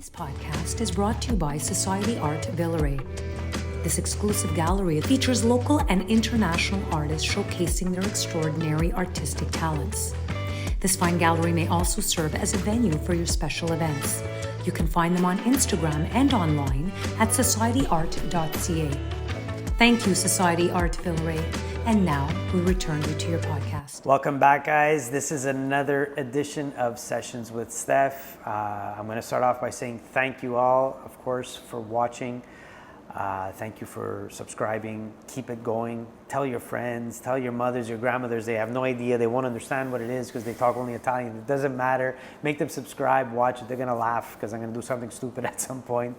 This podcast is brought to you by Society Art Villeray. This exclusive gallery features local and international artists showcasing their extraordinary artistic talents. This fine gallery may also serve as a venue for your special events. You can find them on Instagram and online at societyart.ca. Thank you, Society Art Villeray. And now we return you to your podcast. Welcome back, guys. This is another edition of Sessions with Stef. I'm going to start off by saying thank you all, of course, for watching. Thank you for subscribing. Keep it going. Tell your friends, tell your mothers, your grandmothers. They have no idea. They won't understand what it is because they talk only Italian. It doesn't matter. Make them subscribe, watch it. They're going to laugh because I'm going to do something stupid at some point.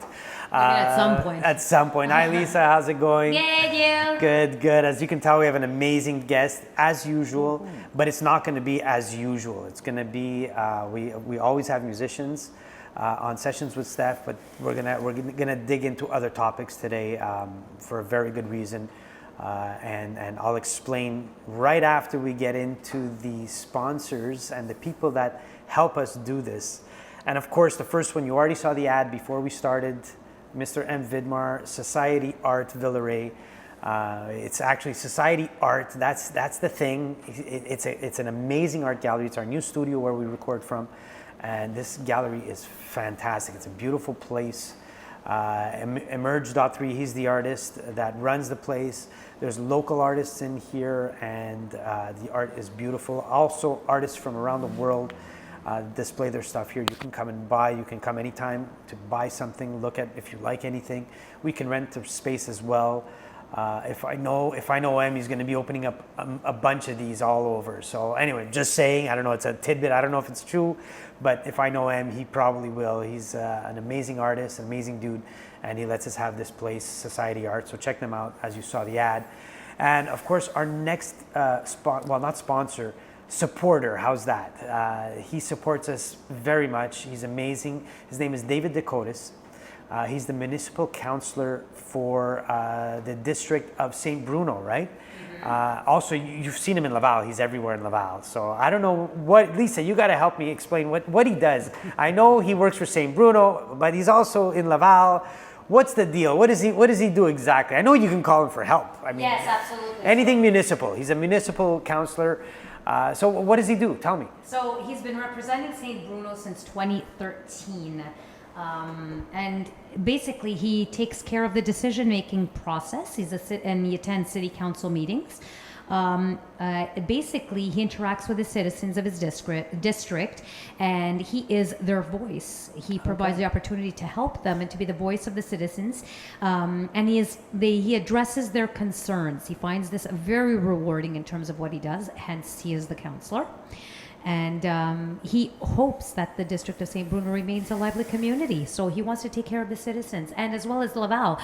At some point. At some point. Hi, Lisa. How's it going? Good, you. Good, good. As you can tell, we have an amazing guest, as usual. But it's not going to be as usual. It's going to be, we always have musicians on Sessions with Stef, but we're gonna dig into other topics today for a very good reason, and I'll explain right after we get into the sponsors and the people that help us do this. And of course, the first one, you already saw the ad before we started, Mr. M. Vidmar, Society Art Villeray. It's actually Society Art. That's the thing. It's an amazing art gallery. It's our new studio where we record from. And this gallery is fantastic. It's a beautiful place. Emerge.3, he's the artist that runs the place. There's local artists in here, and the art is beautiful. Also, artists from around the world display their stuff here. You can come and buy. You can come anytime to buy something, look at if you like anything. We can rent the space as well. If I know him, he's going to be opening up a bunch of these all over. So anyway, just saying, I don't know, it's a tidbit. I don't know if it's true, but if I know him, he probably will. He's an amazing artist, an amazing dude, and he lets us have this place, Society Art. So check them out, as you saw the ad. And of course, our next not sponsor, supporter. How's that? He supports us very much. He's amazing. His name is David Dakotas. He's the municipal councillor for the district of St. Bruno, right? Mm-hmm. Also, you've seen him in Laval. He's everywhere in Laval. So I don't know what, Lisa, you got to help me explain what he does. I know he works for St. Bruno, but he's also in Laval. What's the deal? What does he do exactly? I know you can call him for help. I mean, Yes, absolutely. Anything municipal. He's a municipal councillor. So what does he do? Tell me. So he's been representing St. Bruno since 2013. And basically he takes care of the decision-making process. And he attends city council meetings. Basically, he interacts with the citizens of his district, and he is their voice. He provides the opportunity to help them and to be the voice of the citizens. And he addresses their concerns. He finds this very rewarding in terms of what he does. Hence, he is the councillor. And he hopes that the district of St. Bruno remains a lively community. So he wants to take care of the citizens, and as well as Laval.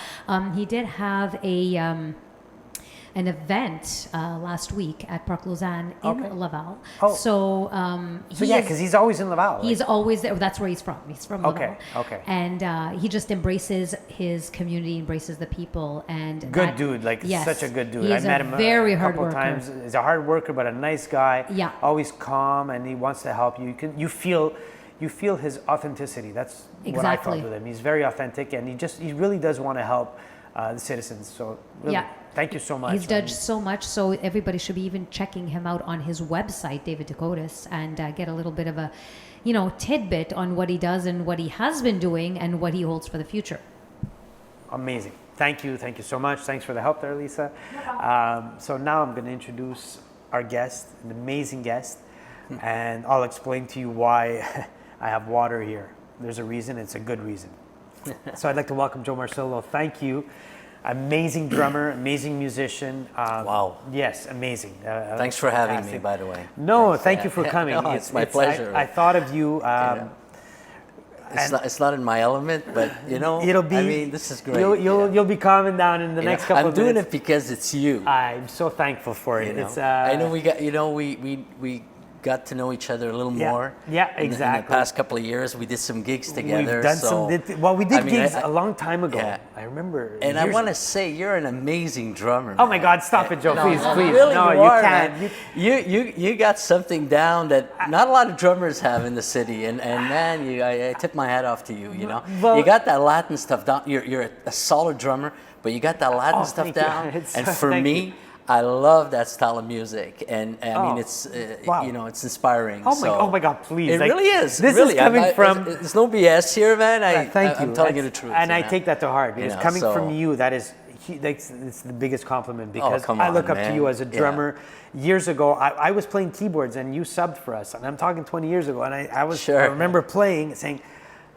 He did have an event last week at Parc Lausanne in Laval. Oh. So because he's always in Laval. He's always there. That's where he's from. He's from Laval. Okay. And he just embraces his community, embraces the people, and good dude, such a good dude. He is I met him very a hard couple worker. times. He's a hard worker, but a nice guy. Yeah. Always calm, and he wants to help you. You feel his authenticity. That's what I Exactly. felt with him. He's very authentic, and he really does want to help the citizens. So really, thank you so much. He's done so much, so everybody should be even checking him out on his website, David Dakotas, and get a little bit of a, tidbit on what he does and what he has been doing and what he holds for the future. Amazing. Thank you so much. Thanks for the help there, Lisa. No problem. So now I'm going to introduce our guest, an amazing guest, and I'll explain to you why I have water here. There's a reason. It's a good reason. So I'd like to welcome Joe Marsillo. Thank you. Amazing drummer, amazing musician. Wow. Yes, amazing. Thanks for having me, fantastic. by the way. No, Thanks. thank you for coming. No, it's my pleasure. I thought of you. It's not in my element, but it'll be. I mean, this is great. You'll be calming down in the next couple I'm of doing minutes. it because it's you. I'm so thankful for it. It's I know we got. We got to know each other a little Yeah. more. Yeah, In the exactly. past couple of years, we did some gigs together. We've done so, we did I mean, gigs a long time ago. Yeah. I remember. And I years want to ago. say you're an amazing drummer. Oh my man. God! Stop it, Joe. No, Please, no, please. Really, No, you you are, can't. man. You got something down that not a lot of drummers have in the city, and man, I tip my hat off to you. You know, Well- you got that Latin stuff down. You're a solid drummer, but you got that Latin stuff thank you. down. It's- And for thank me, you. I love that style of music, and I mean, it's wow. you know, it's inspiring. Oh my God! Please, It like, really is. This really. is coming from. There's no BS here, man. Thank you. I'm telling you the That's- truth. and you I know? take that to heart because know, coming so- from you, it's the biggest compliment because come I look on, up to man. you as a Yeah. drummer. Years ago, I was playing keyboards and you subbed for us, and I'm talking 20 years ago, and I remember playing, saying,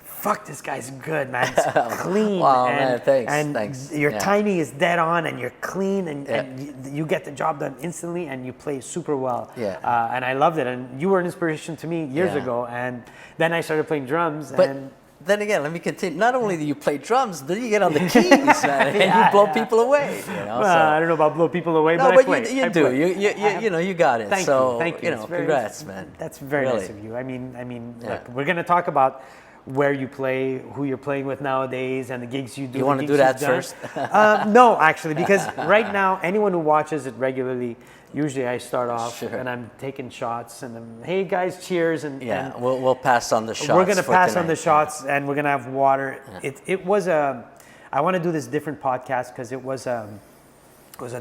"Fuck, this guy's good, man. It's clean." Wow, and, man, thanks, And thanks. your Yeah. timing is dead on, and you're clean, and, Yeah. and you get the job done instantly, and you play super well. Yeah. And I loved it, and you were an inspiration to me years Yeah. ago, and then I started playing drums, But and then again, let me continue. Not only do you play drums, then you get on the keys, man, and you blow people away. You know, well, so. I don't know about blow people away, No, but I but play. you I do. play. You know, you got it. Thank so, you, thank you. know, It's very- congrats, man. That's very Really. nice of you. I mean, Yeah. look, we're gonna talk about where you play, who you're playing with nowadays, and the gigs you do. You the wanna do gigs that you've done. first? No, actually, because right now, anyone who watches it regularly, usually I start off Sure. and I'm taking shots, and I'm, hey guys, cheers, and Yeah, and we'll pass on the shots. we're gonna for pass on the tonight. shots, and we're gonna have water. It was a. I want to do this different podcast because it was a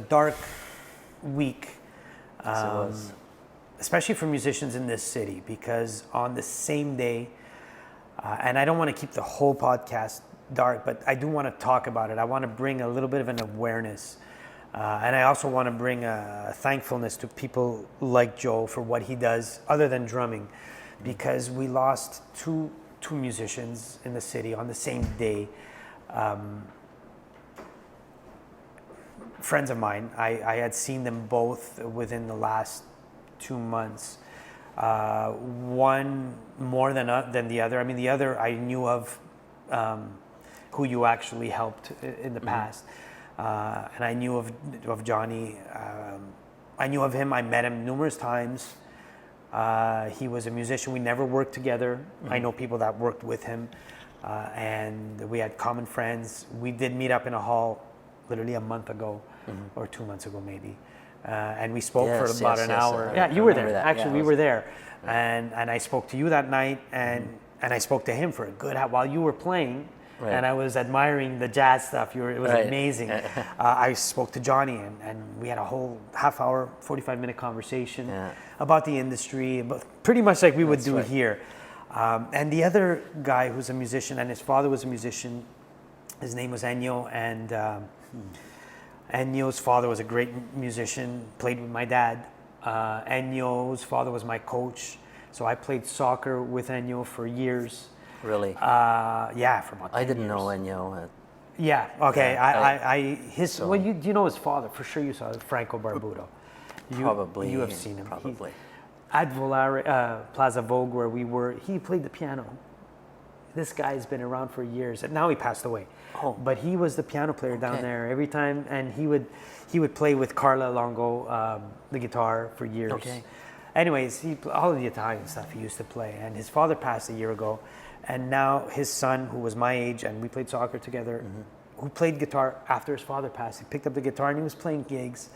dark week. Yes, it was. Especially for musicians in this city, because on the same day, and I don't want to keep the whole podcast dark, but I do want to talk about it. I want to bring a little bit of an awareness, and I also want to bring a thankfulness to people like Joe for what he does other than drumming, because we lost two musicians in the city on the same day. Friends of mine, I had seen them both within the last 2 months. One more than the other. I mean, the other I knew of, who you actually helped in the past, and I knew of Johnny. I knew of him. I met him numerous times. He was a musician. We never worked together. I know people that worked with him, and we had common friends. We did meet up in a hall literally a month ago, or 2 months ago maybe. And we spoke for Yes, about yes, an yes, hour. I Yeah, you were remember there. that. Actually, Yeah, we I were was- there. And I spoke to you that night, and I spoke to him for a good while you were playing. Right. And I was admiring the jazz stuff. It was Right. amazing. I spoke to Johnny, and we had a whole half hour, 45-minute conversation Yeah. about the industry, but pretty much like we would do right. here. And the other guy who's a musician, and his father was a musician, his name was Ennio, and Ennio's father was a great musician, played with my dad. Ennio's father was my coach, so I played soccer with Ennio for years. Really? Yeah, for about 10 I didn't years. know Ennio. Yeah, okay. Yeah, Well, do you know his father? For sure you saw it, Franco Barbuto. Probably. You have seen him. Probably. At Plaza Vogue, where we were, he played the piano. This guy's been around for years, and now he passed away. Oh. But he was the piano player down Okay. there every time, and he would play with Carla Longo, the guitar, for years. Okay. Anyways, all of the Italian stuff he used to play, and his father passed a year ago, and now his son, who was my age, and we played soccer together, who played guitar after his father passed. He picked up the guitar and he was playing gigs,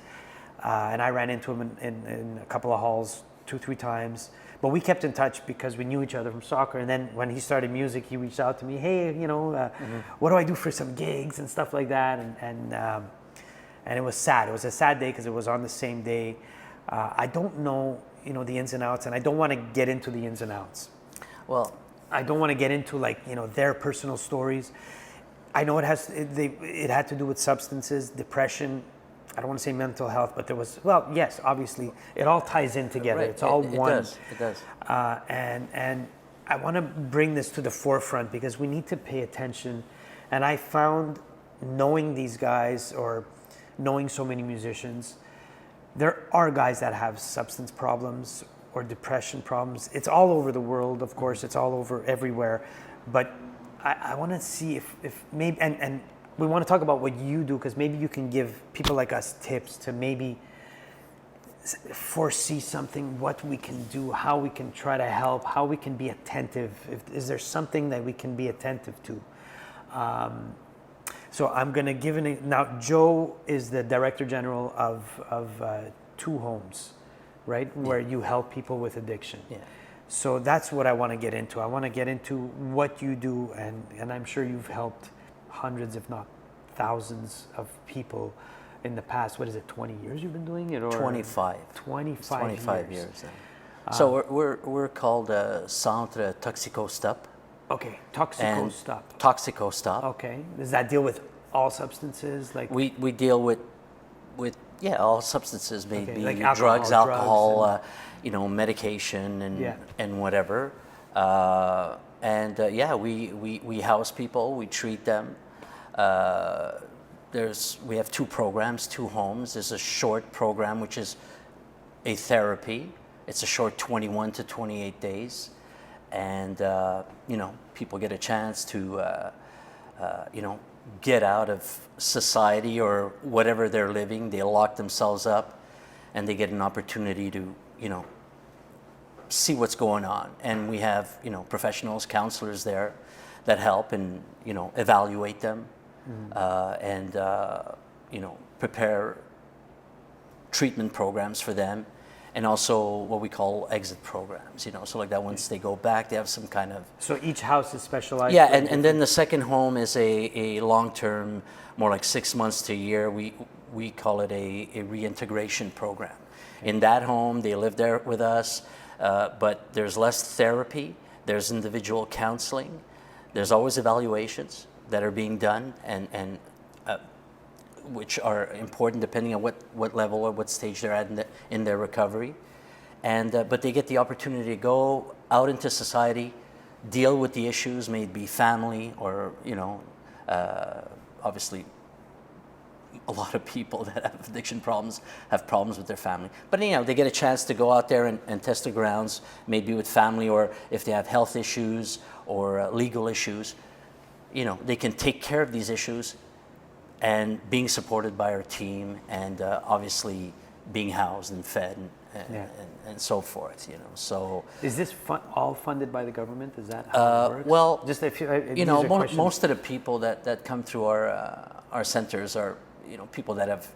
and I ran into him in a couple of halls 2-3 times. But we kept in touch because we knew each other from soccer. And then when he started music, he reached out to me, hey, what do I do for some gigs and stuff like that? And it was sad. It was a sad day because it was on the same day. I don't know, the ins and outs, and I don't want to get into the ins and outs. Well, I don't want to get into their personal stories. I know it had to do with substances, depression. I don't want to say mental health, but there was, yes, obviously, it all ties in together. right. It's all one. It does. And I want to bring this to the forefront because we need to pay attention. And I found, knowing these guys or knowing so many musicians, there are guys that have substance problems or depression problems. It's all over the world, of course. It's all over everywhere. But I want to see if maybe, and we want to talk about what you do, because maybe you can give people like us tips to maybe foresee something, what we can do, how we can try to help, how we can be attentive. Is there something that we can be attentive to? So I'm going to give now Joe is the Director General of 2 homes, right? Where you help people with addiction. Yeah. So that's what I want to get into. I want to get into what you do, and I'm sure you've helped hundreds, if not thousands of people in the past. What is it, 20 years you've been doing it? Or 25. 25 years. So we're called Centre Toxico-Stop. Okay, Toxico-Stop. Toxico-Stop. Okay, does that deal with all substances? Like We deal with all substances, maybe like drugs, alcohol, medication Yeah. and whatever. We house people, we treat them. We have 2 programs, 2 homes. There's a short program, which is a therapy. It's a short 21 to 28 days. And, people get a chance to, get out of society or whatever they're living. They lock themselves up and they get an opportunity to, see what's going on. And we have, professionals, counselors there that help and, evaluate them. And prepare treatment programs for them, and also what we call exit programs, so like that once they go back, they have some kind of... So each house is specialized? Yeah, and then the second home is a long-term, more like 6 months to a year. We call it a reintegration program. In that home, they live there with us, but there's less therapy, there's individual counseling, there's always evaluations that are being done, and which are important depending on what level or what stage they're at in their recovery. And but they get the opportunity to go out into society, deal with the issues, maybe family or obviously a lot of people that have addiction problems have problems with their family. But they get a chance to go out there and test the grounds, maybe with family, or if they have health issues or legal issues. They can take care of these issues and being supported by our team, and obviously being housed and fed and so forth, So is this all funded by the government? Is that how it works? Well, just if most of the people that come through our centers are people that have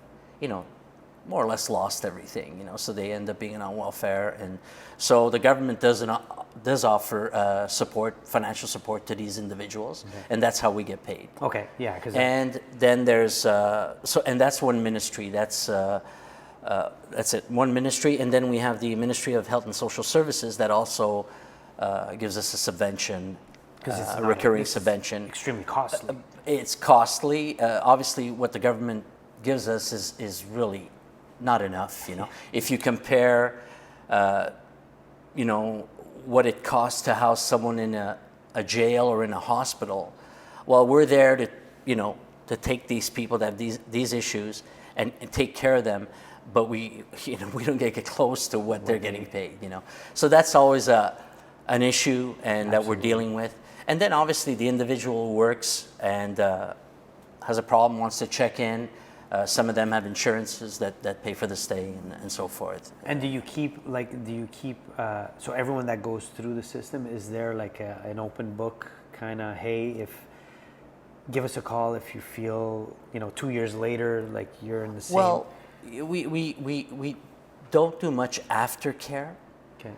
more or less lost everything, so they end up being on welfare, and so the government does offer support, financial support to these individuals, and that's how we get paid. Okay, yeah, and then there's and that's one ministry. That's it, one ministry, and then we have the Ministry of Health and Social Services that also gives us a subvention, a recurring subvention. Extremely costly. It's costly. Obviously, what the government gives us is really not enough. If you compare, what it costs to house someone in a jail or in a hospital, well, we're there to take these people that have these issues and take care of them, but we don't get close to what they're getting paid. So that's always an issue, and that we're dealing with. And then obviously the individual works and has a problem, wants to check in. Some of them have insurances that pay for the stay and so forth. And do you keep so everyone that goes through the system, is there like an open book kind of, hey, give us a call if you feel 2 years later like you're in the same? Well, we don't do much aftercare. Okay.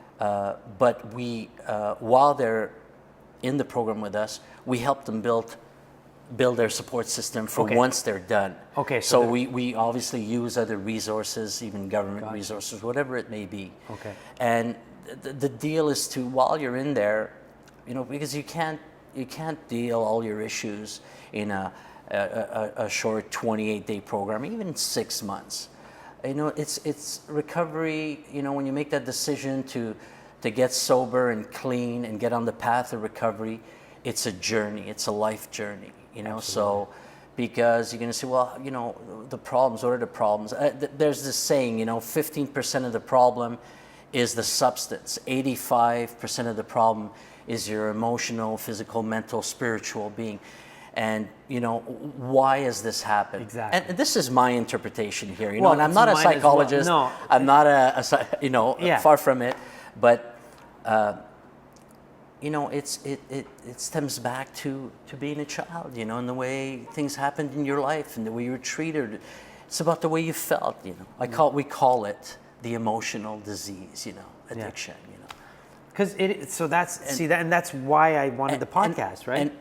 But while they're in the program with us, we help them build their support system for once they're done. Okay. So we obviously use other resources, even government resources, whatever it may be. Okay. And the deal is to, while you're in there, because you can't deal all your issues in a short 28-day program, even 6 months. It's recovery. When you make that decision to get sober and clean and get on the path of recovery, it's a journey. It's a life journey. So because you're going to say, well, the problems. What are the problems? There's this saying, 15% of the problem is the substance. 85% of the problem is your emotional, physical, mental, spiritual being. and why has this happened? Exactly. And this is my interpretation here, Well, and I'm it's not a mine as well. psychologist. No. I'm not Yeah. far from it, but it stems back to being a child, and the way things happened in your life and the way you were treated. It's about the way you felt, we call it the emotional disease, addiction, Because that's why I wanted the podcast, right?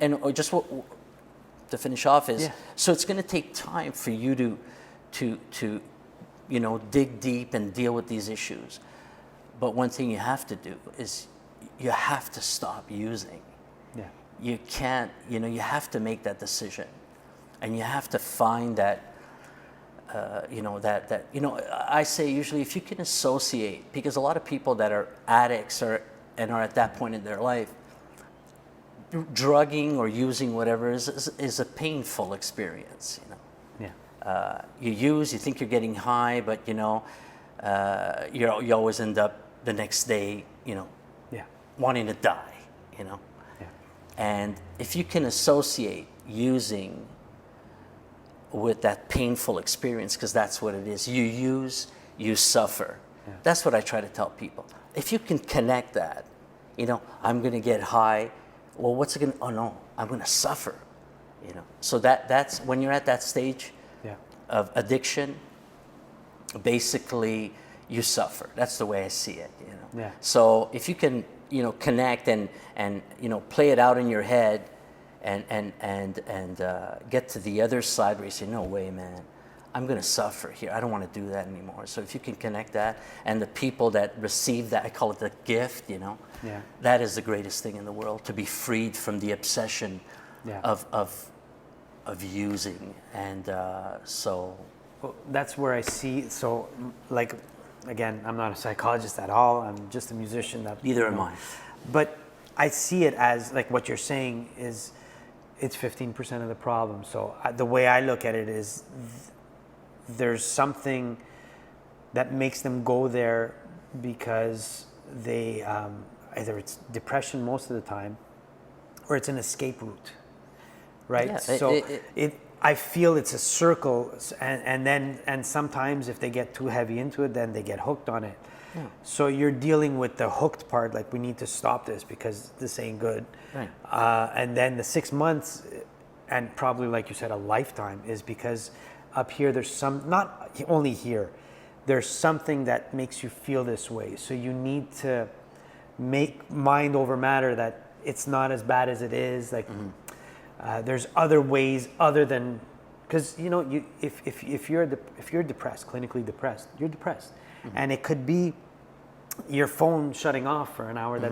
And just to finish off is, Yeah. so it's going to take time for you to dig deep and deal with these issues. But one thing you have to do is you have to stop using. Yeah. You can't, you have to make that decision, and you have to find that. I say usually if you can associate, because a lot of people that are addicts and are at that point in their life, drugging or using whatever is a painful experience. Yeah. You think you're getting high, but you always end up the next day, Yeah. wanting to die. Yeah. And if you can associate using with that painful experience, because that's what it is. You use, you suffer. Yeah. That's what I try to tell people. If you can connect that, I'm going to get high. Well, what's it going to? Oh no, I'm going to suffer. So that's when you're at that stage Yeah. of addiction. Basically, you suffer. That's the way I see it. Yeah. So if you can, connect and play it out in your head. And get to the other side where you say, no way, man, I'm going to suffer here. I don't want to do that anymore. So if you can connect that, and the people that receive that, I call it the gift, Yeah. that is the greatest thing in the world, to be freed from the obsession Yeah. of using. And so... Well, that's where I see, so like, again, I'm not a psychologist at all. I'm just a musician. Neither am I. But I see it as, like what you're saying is, it's 15% of the problem. So the way I look at it is there's something that makes them go there because they, either it's depression most of the time, or it's an escape route, right? Yeah, I feel it's a circle, and sometimes if they get too heavy into it, then they get hooked on it. Yeah. So you're dealing with the hooked part, like we need to stop this because this ain't good. Right. And then the 6 months, and probably like you said, a lifetime, is because up here there's not only here, there's something that makes you feel this way. So you need to make mind over matter that it's not as bad as it is. Like there's other ways other than, because if you're depressed, clinically depressed, you're depressed, and it could be your phone shutting off for an hour that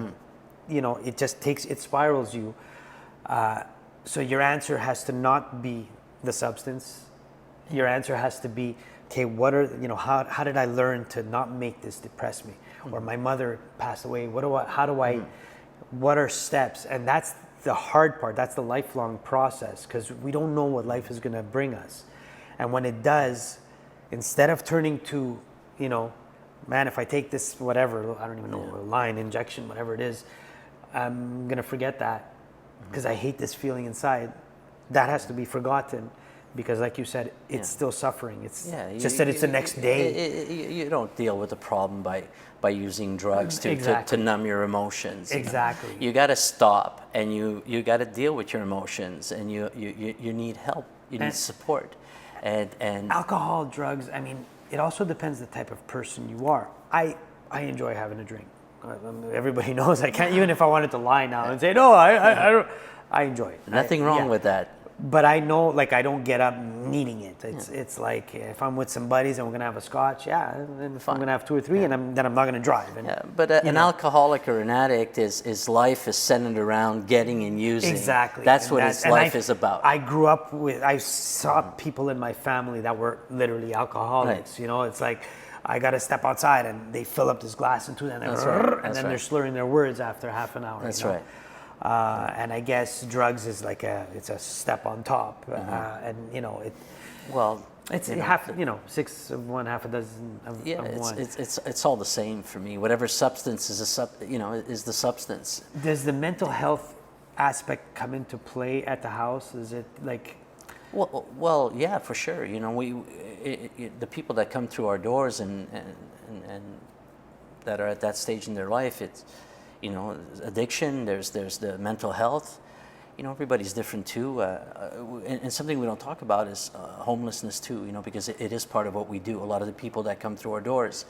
it just it spirals you. So your answer has to not be the substance. Your answer has to be, okay, how did I learn to not make this depress me? Or my mother passed away. What are steps? And that's the hard part. That's the lifelong process, because we don't know what life is going to bring us. And when it does, instead of turning to, man, if I take this, whatever, I don't even know, line, injection, whatever it is, I'm going to forget that because I hate this feeling inside. That has to be forgotten, because like you said, it's still suffering. It's just that it's the next day. You don't deal with the problem by using drugs to numb your emotions. Exactly. You got to stop, and you got to deal with your emotions, and you need help. You need support. And alcohol, drugs, I mean, it also depends the type of person you are. I enjoy having a drink. Everybody knows I can't, even if I wanted to lie now and say, no, I don't, I enjoy it. Nothing wrong with that. But I know, like, I don't get up needing it. It's like, if I'm with some buddies and we're gonna have a scotch, and if I'm gonna have 2 or 3, and then I'm not gonna drive. And, but an alcoholic or an addict is life is centered around getting and using. Exactly. That's what his life is about. I grew up I saw people in my family that were literally alcoholics. Right. It's like, I gotta step outside and they fill up this glass and they're slurring their words after half an hour. That's right. And I guess drugs is like it's a step on top, and it's half 6 of one, half a dozen of one. It's all the same for me. Whatever substance is is the substance. Does the mental health aspect come into play at the house? Is it like, Well, yeah, for sure. You know, the people that come through our doors and that are at that stage in their life, it's, you know, addiction. There's the mental health. You know, everybody's different too. And something we don't talk about is homelessness too. You know, because it is part of what we do. A lot of the people that come through our doors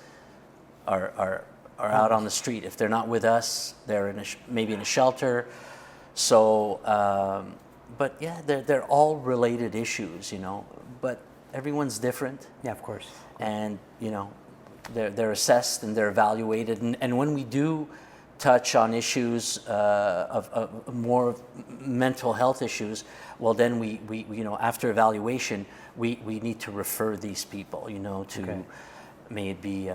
are out on the street. If they're not with us, they're maybe in a shelter. So. But yeah, they're all related issues, you know. But everyone's different. yeah, of course. And you know, they're assessed and they're evaluated. And when we do touch on issues of more mental health issues, well, then we you know, after evaluation, we need to refer these people, you know, to may it be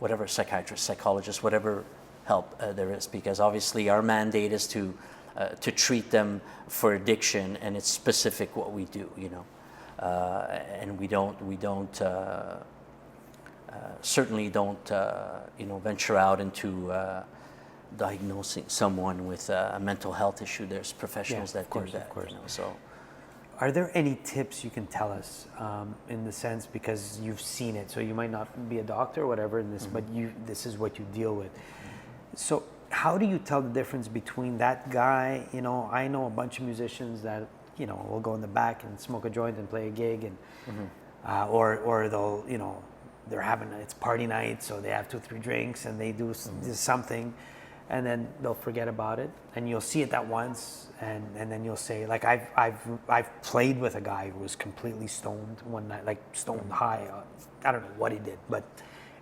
whatever psychiatrist, psychologist, whatever help there is, because obviously our mandate is to treat them for addiction, and it's specific what we do, you know, and we don't certainly don't you know, venture out into diagnosing someone with a mental health issue. There's professionals that do that. Of course. You know, so. Are there any tips you can tell us in the sense, because you've seen it, so you might not be a doctor or whatever in this, but this is what you deal with. So how do you tell the difference between that guy? You know, I know a bunch of musicians that, you know, will go in the back and smoke a joint and play a gig, and or they'll, you know, they're having, it's party night, so they have 2-3 drinks and they do something, and then they'll forget about it, and you'll see it that once, and then you'll say, like, I've played with a guy who was completely stoned one night, like stoned high. I don't know what he did, but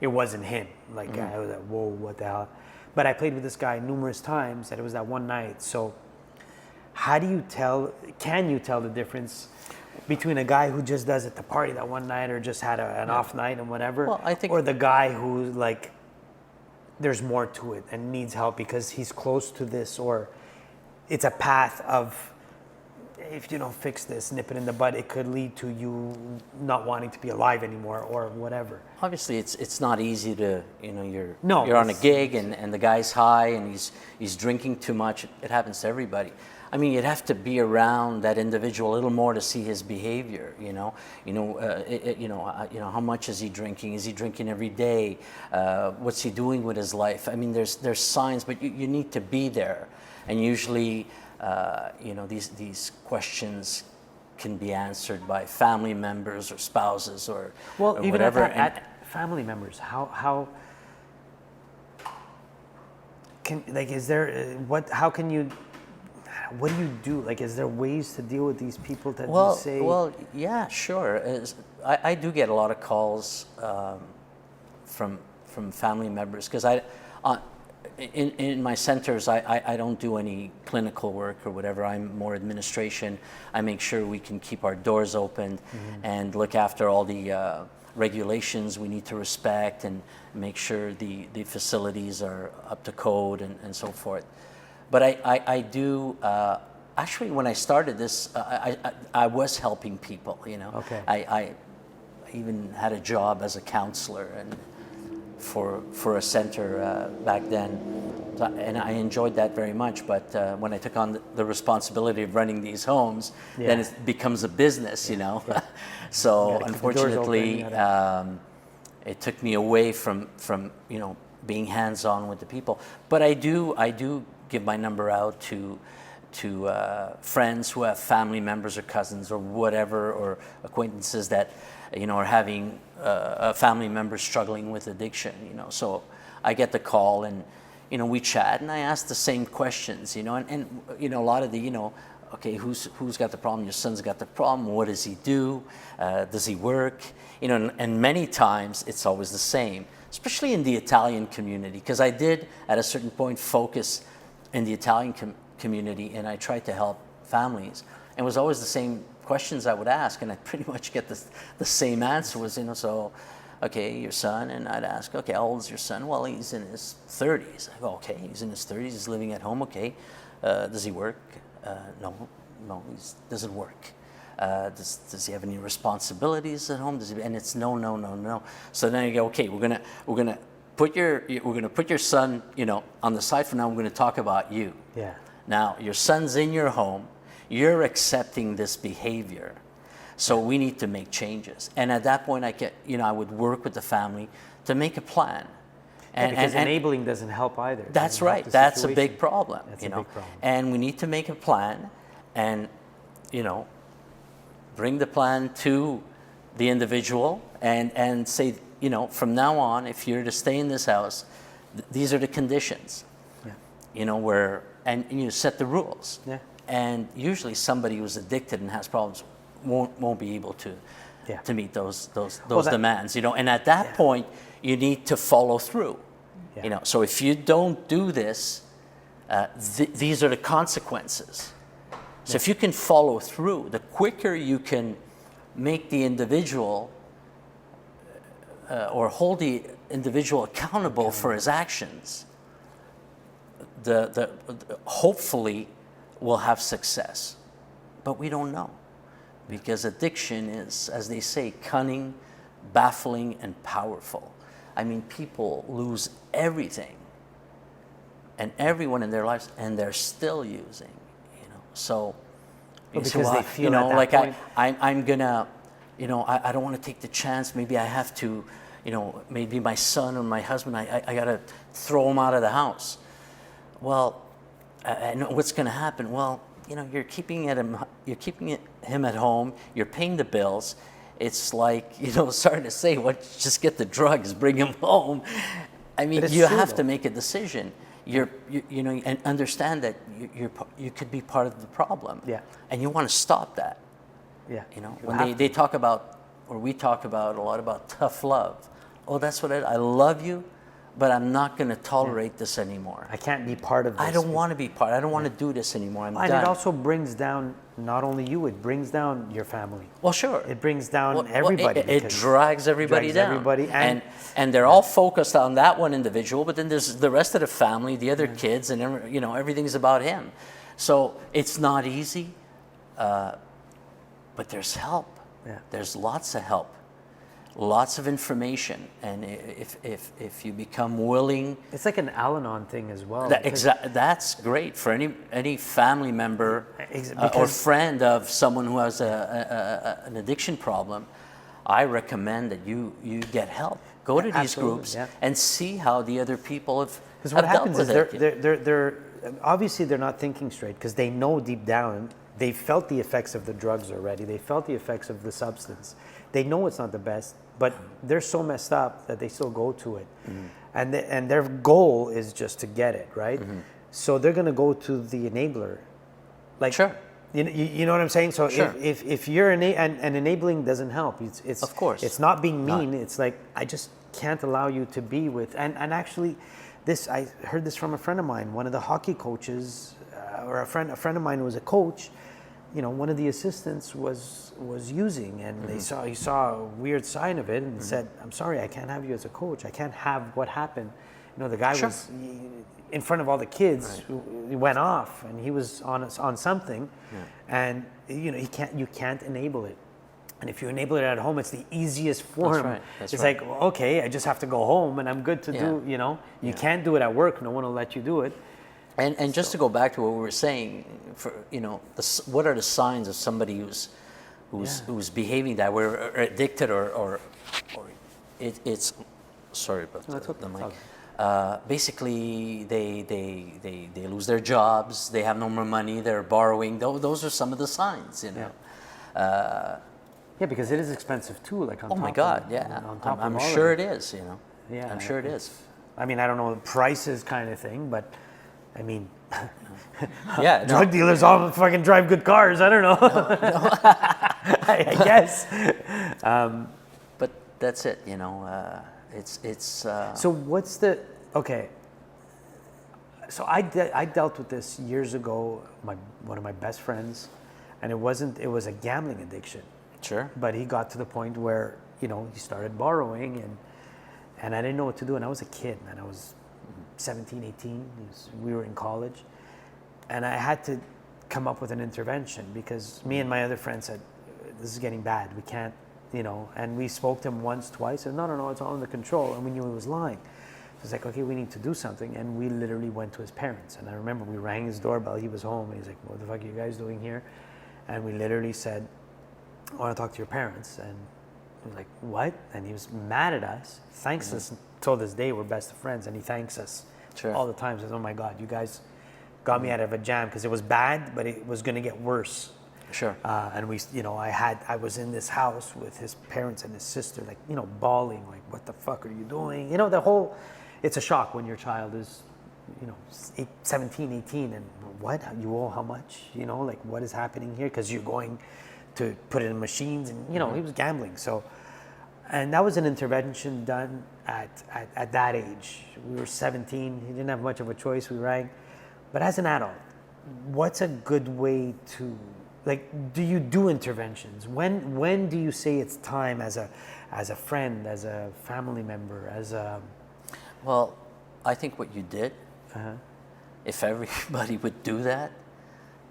it wasn't him. Like I was like, whoa, what the hell? But I played with this guy numerous times, and it was that one night. So how do you tell, can you tell the difference between a guy who just does it to party that one night, or just had an off night and whatever, well, I think, or the guy who, like, there's more to it and needs help because he's close to this, or it's a path of, if you don't fix this, nip it in the bud, it could lead to you not wanting to be alive anymore, or whatever. Obviously, it's not easy to, you know, you're on a gig and the guy's high and he's drinking too much. It happens to everybody. I mean, you'd have to be around that individual a little more to see his behavior. You know, how much is he drinking? Is he drinking every day? What's he doing with his life? I mean, there's signs, but you need to be there, and usually. You know, these questions can be answered by family members or spouses or even whatever. At family members, how can, like, is there how can you, what do you do? Like, is there ways to deal with these people that you say? Well, yeah, sure. I do get a lot of calls from family members, because in my centers, I don't do any clinical work or whatever. I'm more administration. I make sure we can keep our doors open and look after all the regulations we need to respect, and make sure the facilities are up to code and so forth. But I do, actually, when I started this, I was helping people, you know. Okay. I even had a job as a counselor and for a center back then, and I enjoyed that very much. But when I took on the responsibility of running these homes, then it becomes a business, you know. So unfortunately, it took me away from you know, being hands-on with the people. But I do give my number out to friends who have family members or cousins or whatever, or acquaintances that, you know, are having a family member struggling with addiction, you know. So I get the call, and, you know, we chat, and I ask the same questions, you know, and you know, a lot of the, you know, okay, who's got the problem? Your son's got the problem. What does he do? Does he work? You know, and many times it's always the same, especially in the Italian community, because I did at a certain point focus in the Italian community, and I tried to help families, and it was always the same questions I would ask, and I pretty much get the same answer. Was, you know, so, okay, your son, and I'd ask, okay, how old is your son? Well, he's in his 30s. I go, okay, he's in his 30s, he's living at home, okay. Does he work? No, he doesn't work. Does he have any responsibilities at home? And it's no. So then you go, okay, we're gonna put your son, you know, on the side for now. We're gonna talk about you. Yeah. Now, your son's in your home, you're accepting this behavior. So we need to make changes. And at that point, I would work with the family to make a plan. Because enabling doesn't help either. That's right. That's a big problem. That's a big problem. And we need to make a plan and, bring the plan to the individual and say, from now on, if you're to stay in this house, these are the conditions. Yeah. And you set the rules. Yeah. And usually somebody who's addicted and has problems won't be able to meet those demands. And at that point, you need to follow through. Yeah. So if you don't do this, these are the consequences. So if you can follow through, the quicker you can make the individual or hold the individual accountable for his actions, hopefully we'll have success. But we don't know, because addiction is, as they say, cunning, baffling, and powerful. I mean, people lose everything and everyone in their lives, and they're still using. So, because they feel at that point. I'm gonna, I don't want to take the chance. Maybe I have to, maybe my son or my husband, I gotta throw him out of the house. Well, and what's gonna happen? Well, you're keeping him at home. You're paying the bills. It's like, sorry to say, just get the drugs, bring him home. I mean, you have to make a decision. And understand that you could be part of the problem. Yeah. And you want to stop that. Yeah. When they talk about, or we talk about a lot about tough love. Oh, that's what I love you, but I'm not going to tolerate this anymore. I can't be part of this. I don't want to be part. I don't want to do this anymore. I'm done. And it also brings down not only you, it brings down your family. Well, sure. It brings down everybody. It drags everybody down. Everybody, and they're all focused on that one individual, but then there's the rest of the family, the other kids, and everything's about him. So it's not easy, but there's help. Yeah. There's lots of help. Lots of information, and if you become willing, it's like an Al-Anon thing as well. That's great for any family member or friend of someone who has an addiction problem. I recommend that you get help. Go to these groups and see how the other people have. Because what happens is they're obviously they're not thinking straight, because they know deep down they felt the effects of the drugs already. They felt the effects of the substance. They know it's not the best, but they're so messed up that they still go to it. Mm-hmm. And their goal is just to get it, right? Mm-hmm. So they're going to go to the enabler. Like, sure. You know what I'm saying? So sure. if you're and enabling doesn't help. It's of course. It's not being mean. It's like, I just can't allow you to be with. And actually, I heard this from a friend of mine, one of the hockey coaches, or a friend of mine who was a coach. One of the assistants was using, and he saw a weird sign of it, and said, "I'm sorry, I can't have you as a coach. I can't have what happened." The guy was in front of all the kids. Right. He went off, and he was on something, and you can't enable it. And if you enable it at home, it's the easiest form. That's right. It's like, okay, I just have to go home, and I'm good to do. You can't do it at work. No one will let you do it. And just to go back to what we were saying, what are the signs of somebody who's behaving that way, or addicted, or it's sorry about the mic. Basically, they lose their jobs, they have no more money, they're borrowing. Those are some of the signs, Yeah, because it is expensive too. Like on top God, I'm sure it is. Yeah, I'm sure it is. I mean, I don't know the prices kind of thing, but. I mean, drug dealers all fucking drive good cars. I don't know. No. I guess. But that's it. It's. So what's the okay? So I dealt with this years ago. One of my best friends, and it was a gambling addiction. Sure. But he got to the point where he started borrowing, and I didn't know what to do. And I was a kid, man. I was 17, 18, we were in college, and I had to come up with an intervention, because me and my other friend said, this is getting bad, we can't, and we spoke to him once, twice, and no, it's all under control, and we knew he was lying. He's like, okay, we need to do something. And we literally went to his parents. And I remember we rang his doorbell. He was home. And he's like, what the fuck are you guys doing here? And we literally said, I want to talk to your parents. And he was like, what? And he was mad at us. Thanks us. Till this day, we're best of friends. And he thanks us all the time. He says, oh my God, you guys got me out of a jam, because it was bad, but it was going to get worse. Sure. And we, I was in this house with his parents and his sister, like, bawling, like, what the fuck are you doing? It's a shock when your child is, 17, 18, and what? You owe how much? Like, what is happening here? Because you're going to put it in machines, and, he was gambling. So, and that was an intervention done at that age. We were 17. He didn't have much of a choice. We rang. But as an adult, what's a good way to, do you do interventions? When do you say it's time as a friend, as a family member, as a... Well, I think what you did, if everybody would do that,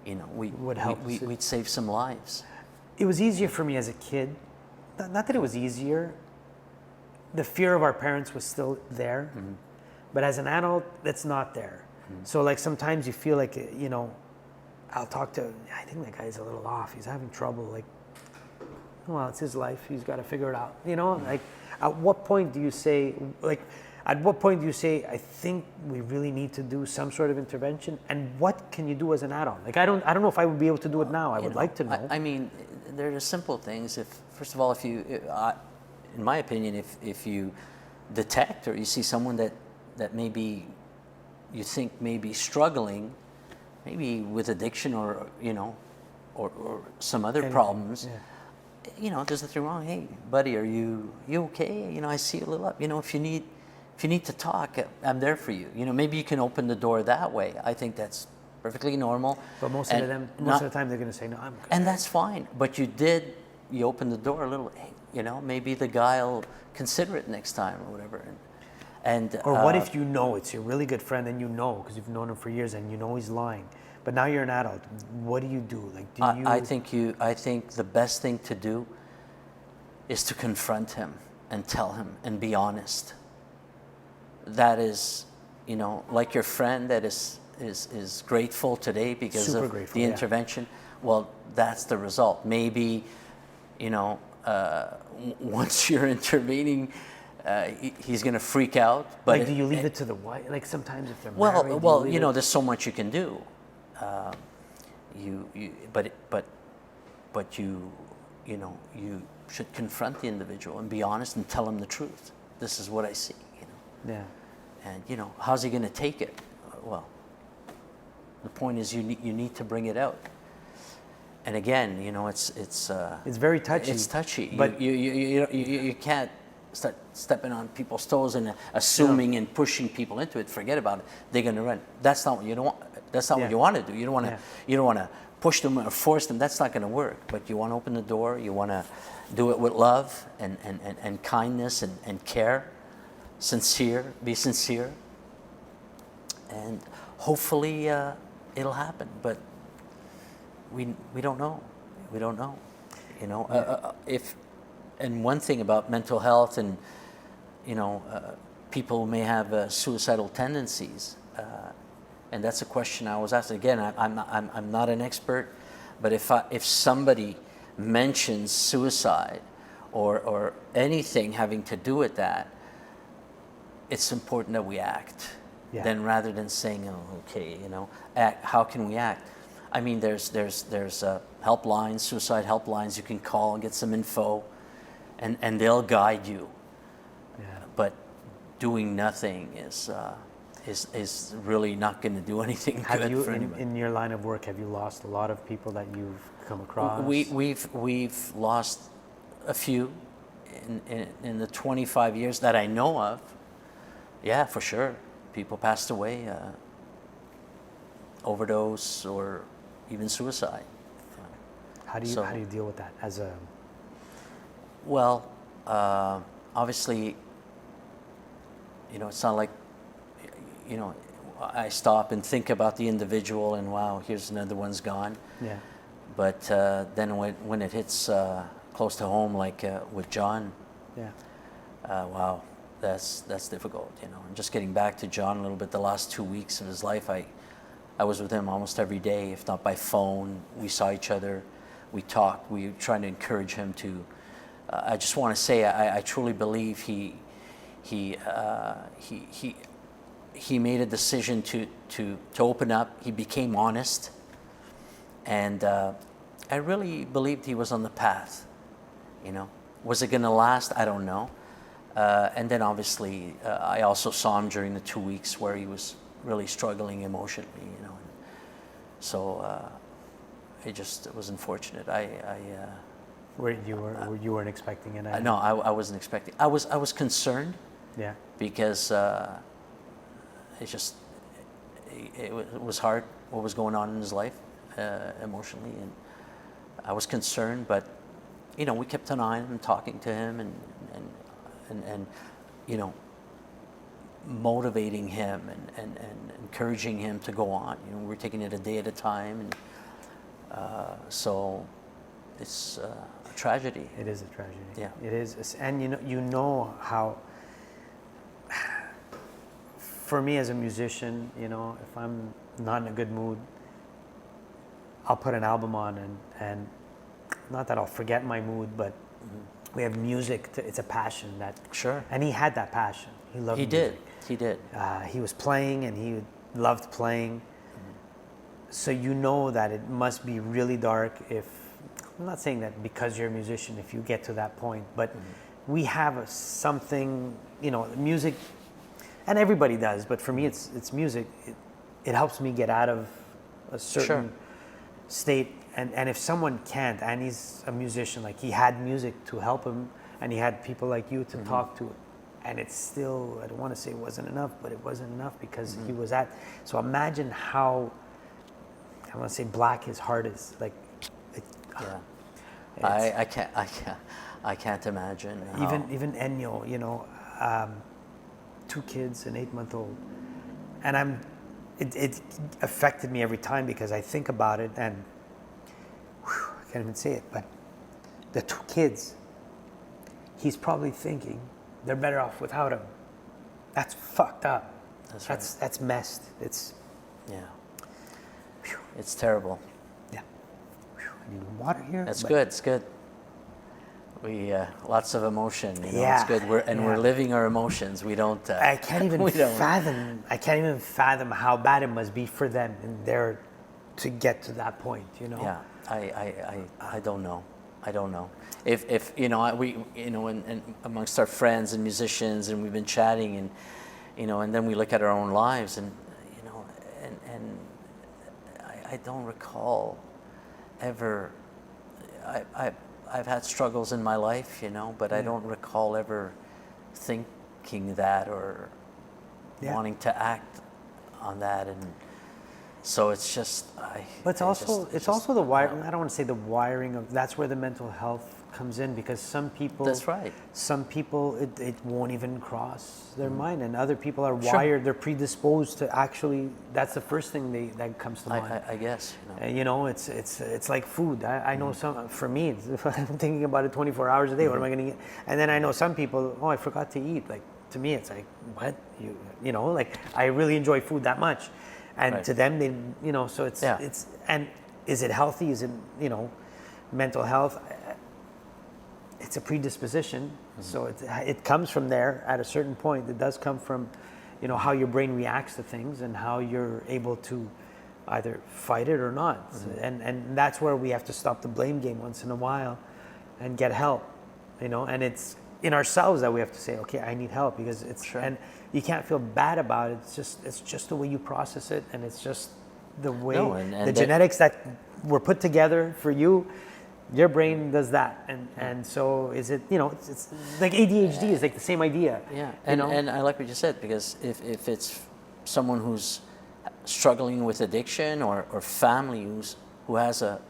we'd save some lives. It was easier for me as a kid. Not that it was easier. The fear of our parents was still there. But as an adult, it's not there. So sometimes you feel like, I'll talk to, I think that guy's a little off. He's having trouble. Well, it's his life. He's got to figure it out. At what point do you say, I think we really need to do some sort of intervention? And what can you do as an adult? I don't know if I would be able to do it now. I would like to know. I mean, there are simple things. First of all, in my opinion, if you detect or you see someone that maybe you think may be struggling, maybe with addiction or some other problems, there's nothing wrong. Hey, buddy, are you okay? I see you a little up. If you need to talk, I'm there for you. Maybe you can open the door that way. I think that's perfectly normal. But most of the time they're going to say, no, I'm good. And that's fine. But you opened the door a little. Hey, maybe the guy'll consider it next time or whatever. Or what if it's your really good friend and because you've known him for years and he's lying, but now you're an adult. What do you do? I think the best thing to do is to confront him and tell him and be honest. That is, like your friend that is grateful today because Super of grateful, the intervention. Well, that's the result. Maybe, once you're intervening, he's going to freak out. But do you leave it to the wife? Sometimes if they're married. Well, there's so much you can do. But you should confront the individual and be honest and tell him the truth. This is what I see. Yeah. And how's he going to take it? Well, the point is you need to bring it out. And again, it's very touchy. It's touchy. But you can't start stepping on people's toes and assuming and pushing people into it. Forget about it. They're going to run. That's not what you don't want. That's not what you want to do. You don't want to. You don't want to push them or force them. That's not going to work. But you want to open the door. You want to do it with love and kindness and care. Be sincere. And hopefully it'll happen. But we don't know. We don't know. And one thing about mental health and people may have suicidal tendencies, and that's a question I was asked. Again, I'm not an expert, but if somebody mentions suicide or anything having to do with that, it's important that we act. Then rather than saying, oh, okay, act. How can we act? I mean, there's helplines, suicide helplines you can call and get some info, and they'll guide you. Yeah. But doing nothing is really not going to do anything good for anybody. In your line of work, have you lost a lot of people that you've come across? We've lost a few in the 25 years that I know of. Yeah, for sure. People passed away, overdose, or even suicide. How do you deal with that as a? Well, obviously, it's not like, I stop and think about the individual and wow, here's another one's gone. Yeah. But then when it hits close to home, like with John, yeah, wow, that's difficult, you know. And just getting back to John a little bit, the last 2 weeks of his life, I was with him almost every day, if not by phone. We saw each other, we talked, we were trying to encourage him to. I just want to say, I truly believe he made a decision to open up. He became honest, and I really believed he was on the path. You know, was it going to last? I don't know. And then obviously, I also saw him during the 2 weeks where he was really struggling emotionally. You know, and so it was unfortunate. You weren't expecting it? No, I wasn't expecting. I was concerned. Yeah. Because it was hard what was going on in his life emotionally, and I was concerned. But you know, we kept an eye on him, talking to him, and you know, motivating him and encouraging him to go on. You know, we were taking it a day at a time, and so it's a tragedy. It is a tragedy. Yeah. It is, and you know how. For me as a musician, you know, if I'm not in a good mood, I'll put an album on, and not that I'll forget my mood, but we have music. It's a passion that. Sure. And he had that passion. He loved. He music. He did. He was playing, and he loved playing. So you know that it must be really dark if. I'm not saying that because you're a musician, if you get to that point, but we have something, you know, music. And everybody does, but for me, it's music. It helps me get out of a certain state. And if someone can't, and he's a musician, like he had music to help him, and he had people like you to talk to, and it's still, I don't want to say it wasn't enough, but it wasn't enough because he was at. So imagine how, I want to say black his heart is. Like, I can't imagine. Even Ennio, you know. 2 kids, an 8-month-old, and it affected me every time because I think about it and I can't even say it, but the 2 kids, he's probably thinking they're better off without him. That's fucked up. That's messed. It's it's terrible. Yeah. I need water here. That's good. It's good. We lots of emotion. You know, it's good. We're living our emotions. We don't. I can't even fathom. I can't even fathom how bad it must be for them and there to get to that point. You know. Yeah. I don't know. I don't know. If you know, we and amongst our friends and musicians, and we've been chatting, and you know, and then we look at our own lives, and you know, and I don't recall ever. I've had struggles in my life, you know, but I don't recall ever thinking that or wanting to act on that, and so it's just. But it's also the wiring. I don't want to say the wiring of. That's where the mental health comes in because some people. That's right. Some people it won't even cross their mind, and other people are wired. They're predisposed to actually. That's the first thing that comes to mind. I guess. You know. You know, it's like food. I know some. For me, if I'm thinking about it 24 hours a day, what am I going to eat? And then I know some people. Oh, I forgot to eat. Like to me, it's like what you know. Like I really enjoy food that much, and to them, they you know. So it's and is it healthy? Is it mental health? It's a predisposition, so it comes from there at a certain point. It does come from, how your brain reacts to things and how you're able to either fight it or not. And that's where we have to stop the blame game once in a while and get help, and it's in ourselves that we have to say, okay, I need help because and you can't feel bad about it. It's just the way you process it, and it's just the way the genetics that were put together for you. Your brain does that, and so is it? It's like ADHD is like the same idea. Yeah, and I like what you said, because if it's someone who's struggling with addiction or family who has a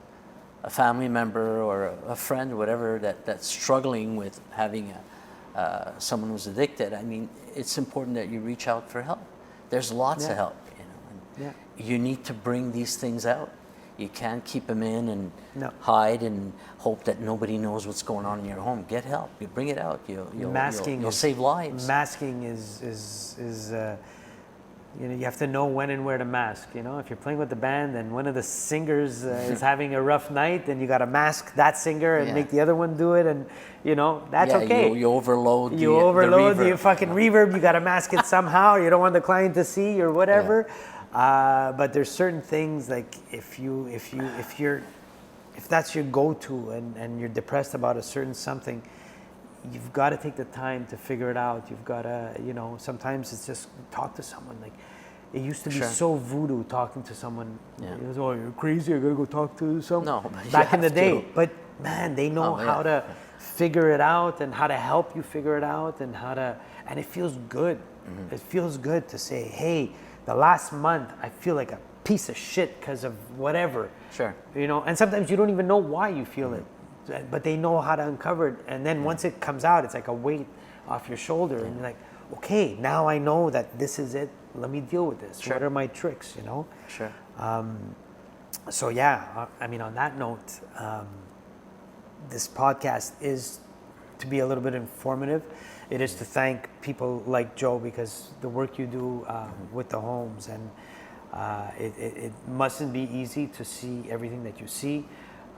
family member or a friend or whatever that's struggling with having someone who's addicted, I mean, it's important that you reach out for help. There's lots of help, and you need to bring these things out. You can't keep them in and No. hide and hope that nobody knows what's going on in your home. Get help. You bring it out. You'll save lives. Masking is you know, you have to know when and where to mask. You know, if you're playing with the band and one of the singers is having a rough night, then you got to mask that singer and make the other one do it, and you know that's okay. You overload. You the overload reverb. the fucking reverb. You got to mask it somehow. You don't want the client to see or whatever. But there's certain things like if that's your go-to and you're depressed about a certain something, you've got to take the time to figure it out. You've got to, you know, sometimes it's just talk to someone. Like it used to be so voodoo talking to someone. Yeah. It was, oh, you're crazy. I got to go talk to someone. No, but back you in the have day. to. But man, they know how to figure it out and how to help you figure it out and and it feels good. It feels good to say, hey, the last month I feel like a piece of shit because of whatever. Sure. You know, and sometimes you don't even know why you feel it, but they know how to uncover it. And then once it comes out, it's like a weight off your shoulder, and you're like, okay, now I know that this is it. Let me deal with this. Sure. What are my tricks? You know. Sure. So yeah, I mean, on that note, this podcast is to be a little bit informative. It is to thank people like Joe because the work you do with the homes, and it mustn't be easy to see everything that you see,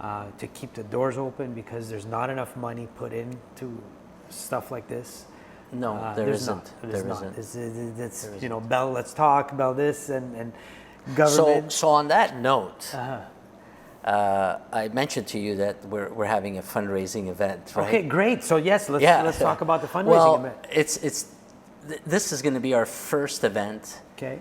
to keep the doors open because there's not enough money put into stuff like this. No, there isn't. There's There not. isn't. It's you know, Bell, let's talk about this and government. So on that note, I mentioned to you that we're having a fundraising event, right? Okay, great. So yes, let's talk about the fundraising event. This is going to be our first event. Okay.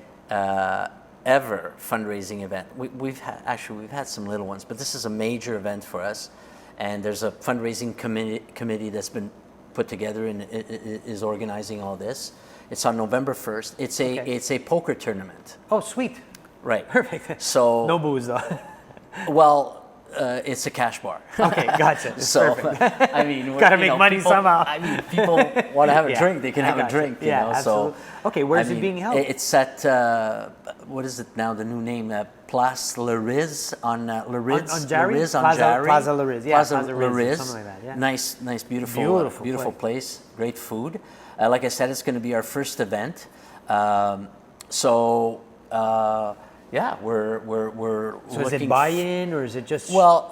Ever fundraising event. We've had some little ones, but this is a major event for us. And there's a fundraising committee that's been put together and is organizing all this. It's on November 1st. It's a poker tournament. Oh, sweet. Right. Perfect. So no booze though. Well, it's a cash bar. Okay, gotcha. So perfect. I mean, gotta make money people, somehow. I mean, people want to have a drink. They can have a drink. You know? absolutely. So okay, where's it being held? It's at what is it now? The new name, Place Le Riz on Le Riz. On Jarry? Le Riz on Plaza- Jarry. Plaza Le Riz, yeah, Plaza Plaza Le Riz, Riz. something like that, yeah. Nice, beautiful place. Great food. Like I said, it's going to be our first event. Yeah, we're So looking is it buy-in or is it just? Well,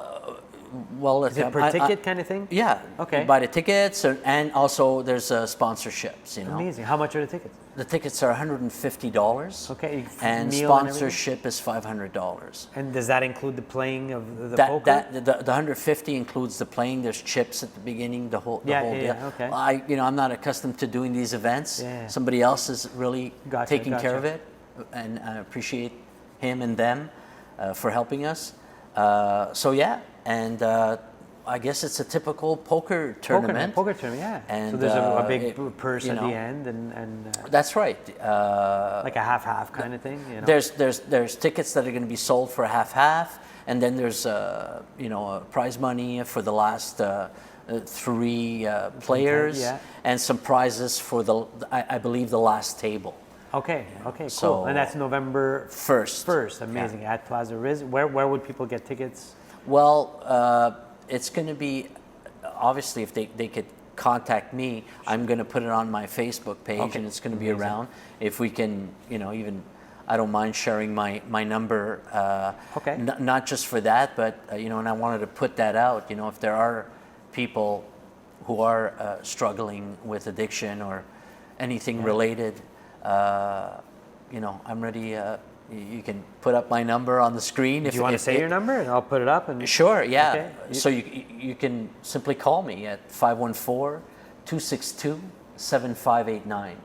is it per ticket kind of thing? Yeah. Okay. You buy the tickets, and also there's sponsorships. You know. Amazing. How much are the tickets? The tickets are $150. Okay. And meal and everything? sponsorship is $500. And does that include the playing of the poker? The 150 includes the playing. There's chips at the beginning. The whole deal. Okay. I'm not accustomed to doing these events. Yeah. Somebody else is really taking care of Gotcha. it, and I appreciate him and them for helping us. I guess it's a typical poker tournament. Poker tournament, yeah. And, so there's a big purse at know, the end, and that's right. like a half kind of thing. You know? There's tickets that are going to be sold for half, and then there's prize money for the last 3 players, and some prizes for I believe the last table. Okay, cool. So, and that's November 1st. Amazing. At Plaza Riz. Where would people get tickets? Well, it's going to be, obviously, if they could contact me, I'm going to put it on my Facebook page, and it's going to be around. If we can, even, I don't mind sharing my number. Not just for that, but, and I wanted to put that out. If there are people who are struggling with addiction or anything related, I'm ready. You can put up my number on the screen. Do you want to say your number, and I'll put it up? And sure, yeah. Okay. So you can simply call me at 514-262-7589,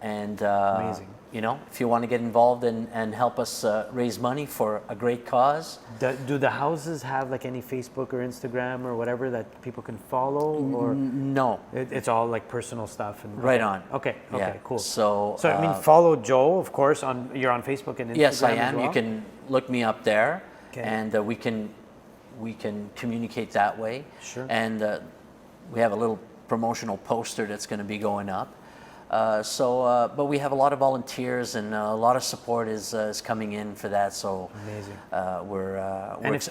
and amazing. If you want to get involved and help us raise money for a great cause. Do the houses have like any Facebook or Instagram or whatever that people can follow? Or no, it's all like personal stuff. And right on. Okay, cool. So I mean, follow Joe, of course. You're on Facebook and Instagram. Yes, I am. As well? You can look me up there, and we can communicate that way. Sure. And we have a little promotional poster that's going to be going up. But we have a lot of volunteers and a lot of support is coming in for that. So Amazing.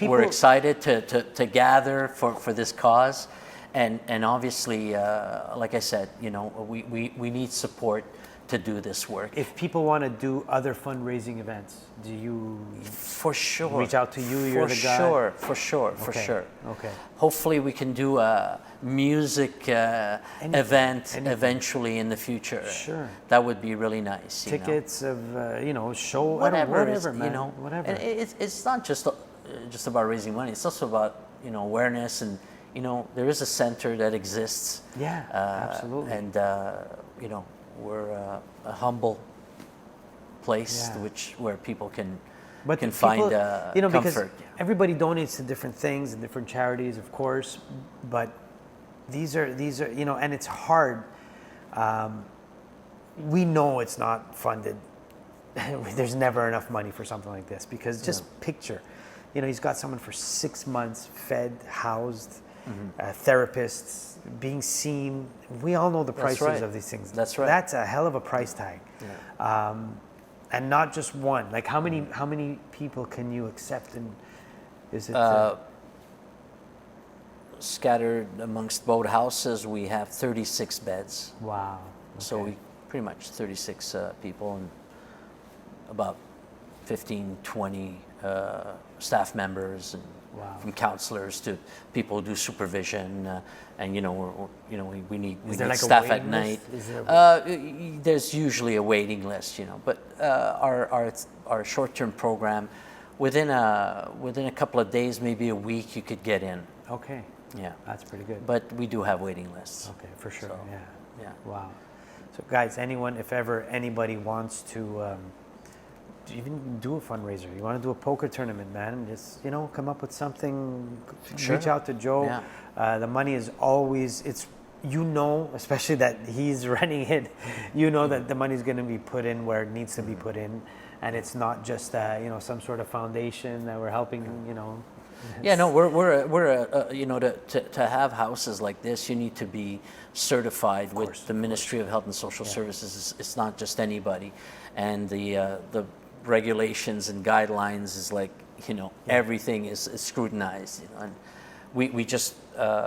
We're excited to gather for this cause, and obviously, like I said, we need support to do this work. If people want to do other fundraising events, do you for sure reach out to you? You're the guy. For sure. Okay. Hopefully, we can do a music event eventually in the future. Sure. That would be really nice. Tickets of show Whatever, man. whatever. And it's not just about raising money. It's also about awareness, and there is a center that exists. Yeah, absolutely. And we're a humble place where people can find because comfort. everybody donates to different things and different charities, of course, but these are and it's hard. We know it's not funded. There's never enough money for something like this, because just picture, he's got someone for 6 months fed, housed, therapists, being seen. We all know the prices of these things. That's right. That's a hell of a price tag. Yeah. And not just one. Like how many people can you accept? And is it scattered amongst both houses? We have 36 beds. Wow. Okay. So we pretty much 36 people and about 15, 20 staff members, and from counselors to people who do supervision, and we need staff at night. There's usually a waiting list, but our short-term program, within a couple of days, maybe a week, you could get in. Okay. Yeah, that's pretty good. But we do have waiting lists. Okay, for sure. So, yeah. Wow. So guys, if ever anybody wants to even do a fundraiser, you want to do a poker tournament, man, just come up with something. Sure. Reach out to Joe. Yeah. The money is always, especially that he's running it, that the money is going to be put in where it needs to be put in, and it's not just some sort of foundation that we're helping. Yeah, no, to have houses like this, you need to be certified with the Ministry of Health and Social Services. It's not just anybody, and the regulations and guidelines is like, everything is scrutinized, and we just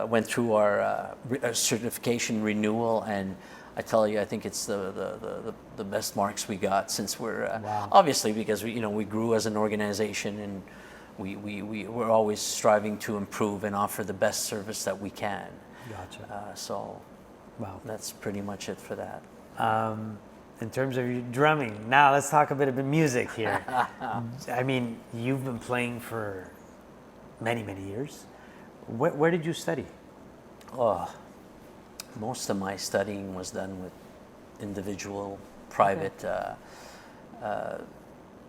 went through our certification renewal, and I tell you, I think it's the best marks we got since we're obviously, because we grew as an organization, and we're always striving to improve and offer the best service that we can. Gotcha. That's pretty much it for that. In terms of your drumming, now let's talk a bit about music here. I mean, you've been playing for many, many years. Where did you study? Most of my studying was done with individual, private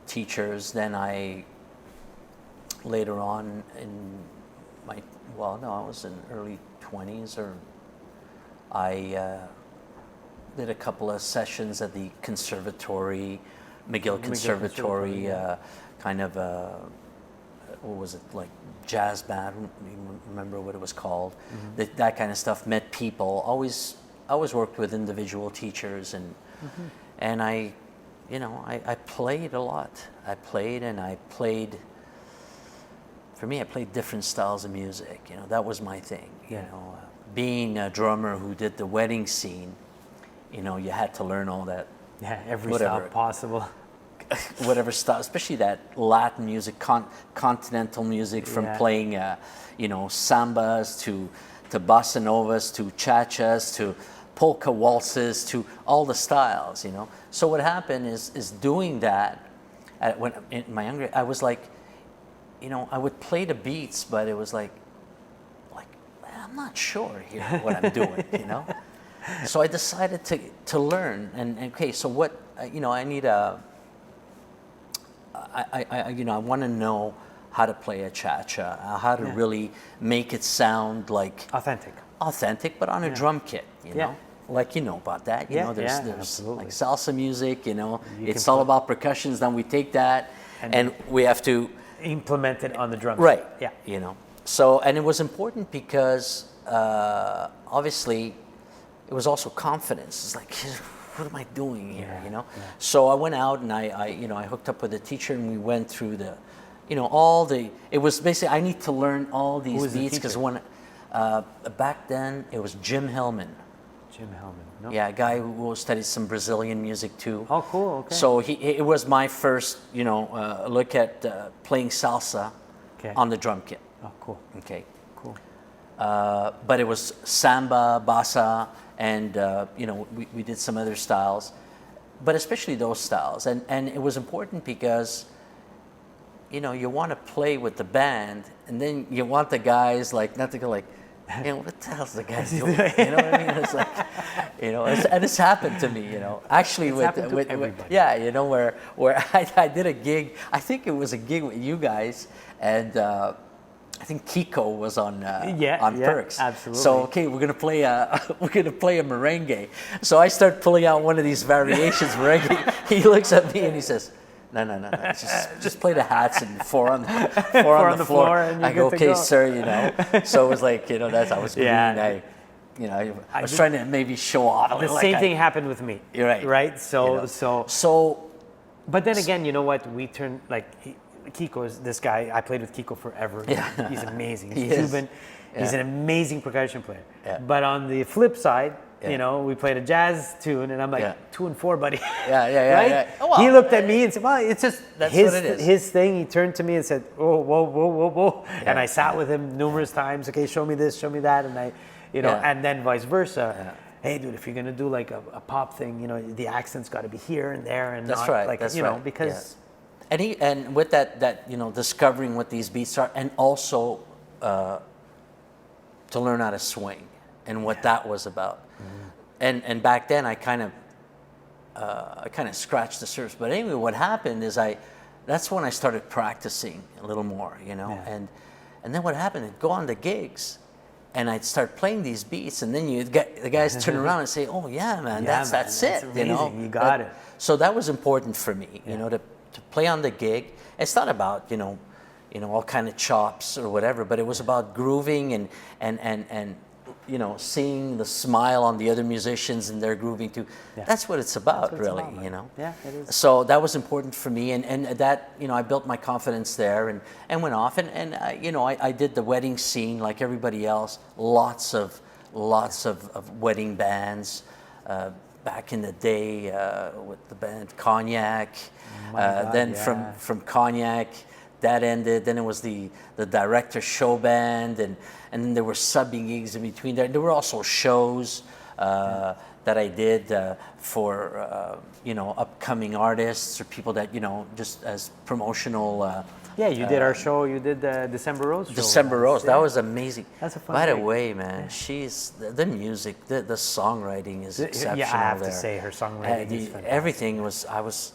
teachers. Then later on in I was in early 20s, or I did a couple of sessions at the conservatory, McGill Conservatory, kind of what was it, like jazz band? I don't even remember what it was called. That kind of stuff. Met people. Always worked with individual teachers, and I played a lot. I played. For me, I played different styles of music. That was my thing. Being a drummer who did the wedding scene, you had to learn all that. Yeah, every style possible. Whatever style, especially that Latin music, continental music, from playing, sambas to bossa novas to cha-chas to polka waltzes to all the styles. So what happened is doing that. When in my younger, I was like, I would play the beats, but it was like I'm not sure here what I'm doing. So I decided to learn, and okay, so what I need I want to know how to play a cha-cha, how to really make it sound like authentic, but on a drum kit, like about that. There's absolutely. Like salsa music, it's all about percussions. Then we take that and we have to implement it on the drum. Right. Yeah. So, and it was important because obviously it was also confidence. It's like, what am I doing here? You know. So I went out and I hooked up with a teacher and we went through the, it was basically I need to learn all these beats because when back then it was Jim Hellman. Jim Hellman. No. Yeah, a guy who studied some Brazilian music too. Oh, cool. Okay. So it was my first, look at playing salsa on the drum kit. Oh, cool. Okay. Cool. But it was samba, bassa, and we did some other styles, but especially those styles. And it was important because you want to play with the band, and then you want the guys not to go like, what the hell's the guy doing? You know what I mean? It's like, and it's happened to me, Actually, with everybody. where I did a gig. I think it was a gig with you guys, and I think Kiko was on Perks. Absolutely. So okay, we're gonna play a merengue. So I start pulling out one of these variations merengue. He looks at me and he says, No. Just play the hats and four on the floor. And I go, okay, sir. So it was like, that's I was green. Yeah. I was trying to maybe show off. The same thing happened with me. You're right. Right. So. But then again, you know what? We turned Kiko is this guy. I played with Kiko forever. Yeah. He's amazing. He He's Cuban. Yeah. He's an amazing percussion player. Yeah. But on the flip side, we played a jazz tune, and I'm like 2 and 4, buddy. Yeah. Right? Yeah. Oh, well, he looked at me and said, "Well, it's just that's his, what it is." His thing." He turned to me and said, "Oh, whoa!" Yeah. And I sat with him numerous times. Okay, show me this, show me that, and and then vice versa. Yeah. Hey, dude, if you're gonna do like a pop thing, the accent's got to be here and there, and That's not right. like That's right. because. Yeah. And with that discovering what these beats are, and also to learn how to swing and what that was about. Mm-hmm. And back then I kind of scratched the surface. But anyway, what happened is that's when I started practicing a little more, and then what happened? I'd go on the gigs and I'd start playing these beats, and then the guys turn around and say, "Oh yeah, man, that's it." Amazing. You got it. So that was important for me, to play on the gig. It's not about all kind of chops or whatever, but it was about grooving and seeing the smile on the other musicians and their grooving too. Yeah. That's what it's about, really. Yeah, it is. So that was important for me, and that I built my confidence there and went off and I did the wedding scene like everybody else. Lots of wedding bands. Back in the day with the band Cognac. From Cognac, that ended. Then it was the Director Show Band, and then there were subbing gigs in between there. There were also shows that I did for upcoming artists or people that just as promotional. Yeah, you did our show. You did the December Rose show. December Rose. That was amazing. That's a fun By the thing. way, man, she's the music, the songwriting is exceptional. Yeah, I have there. to say her songwriting is fantastic. Everything was. I was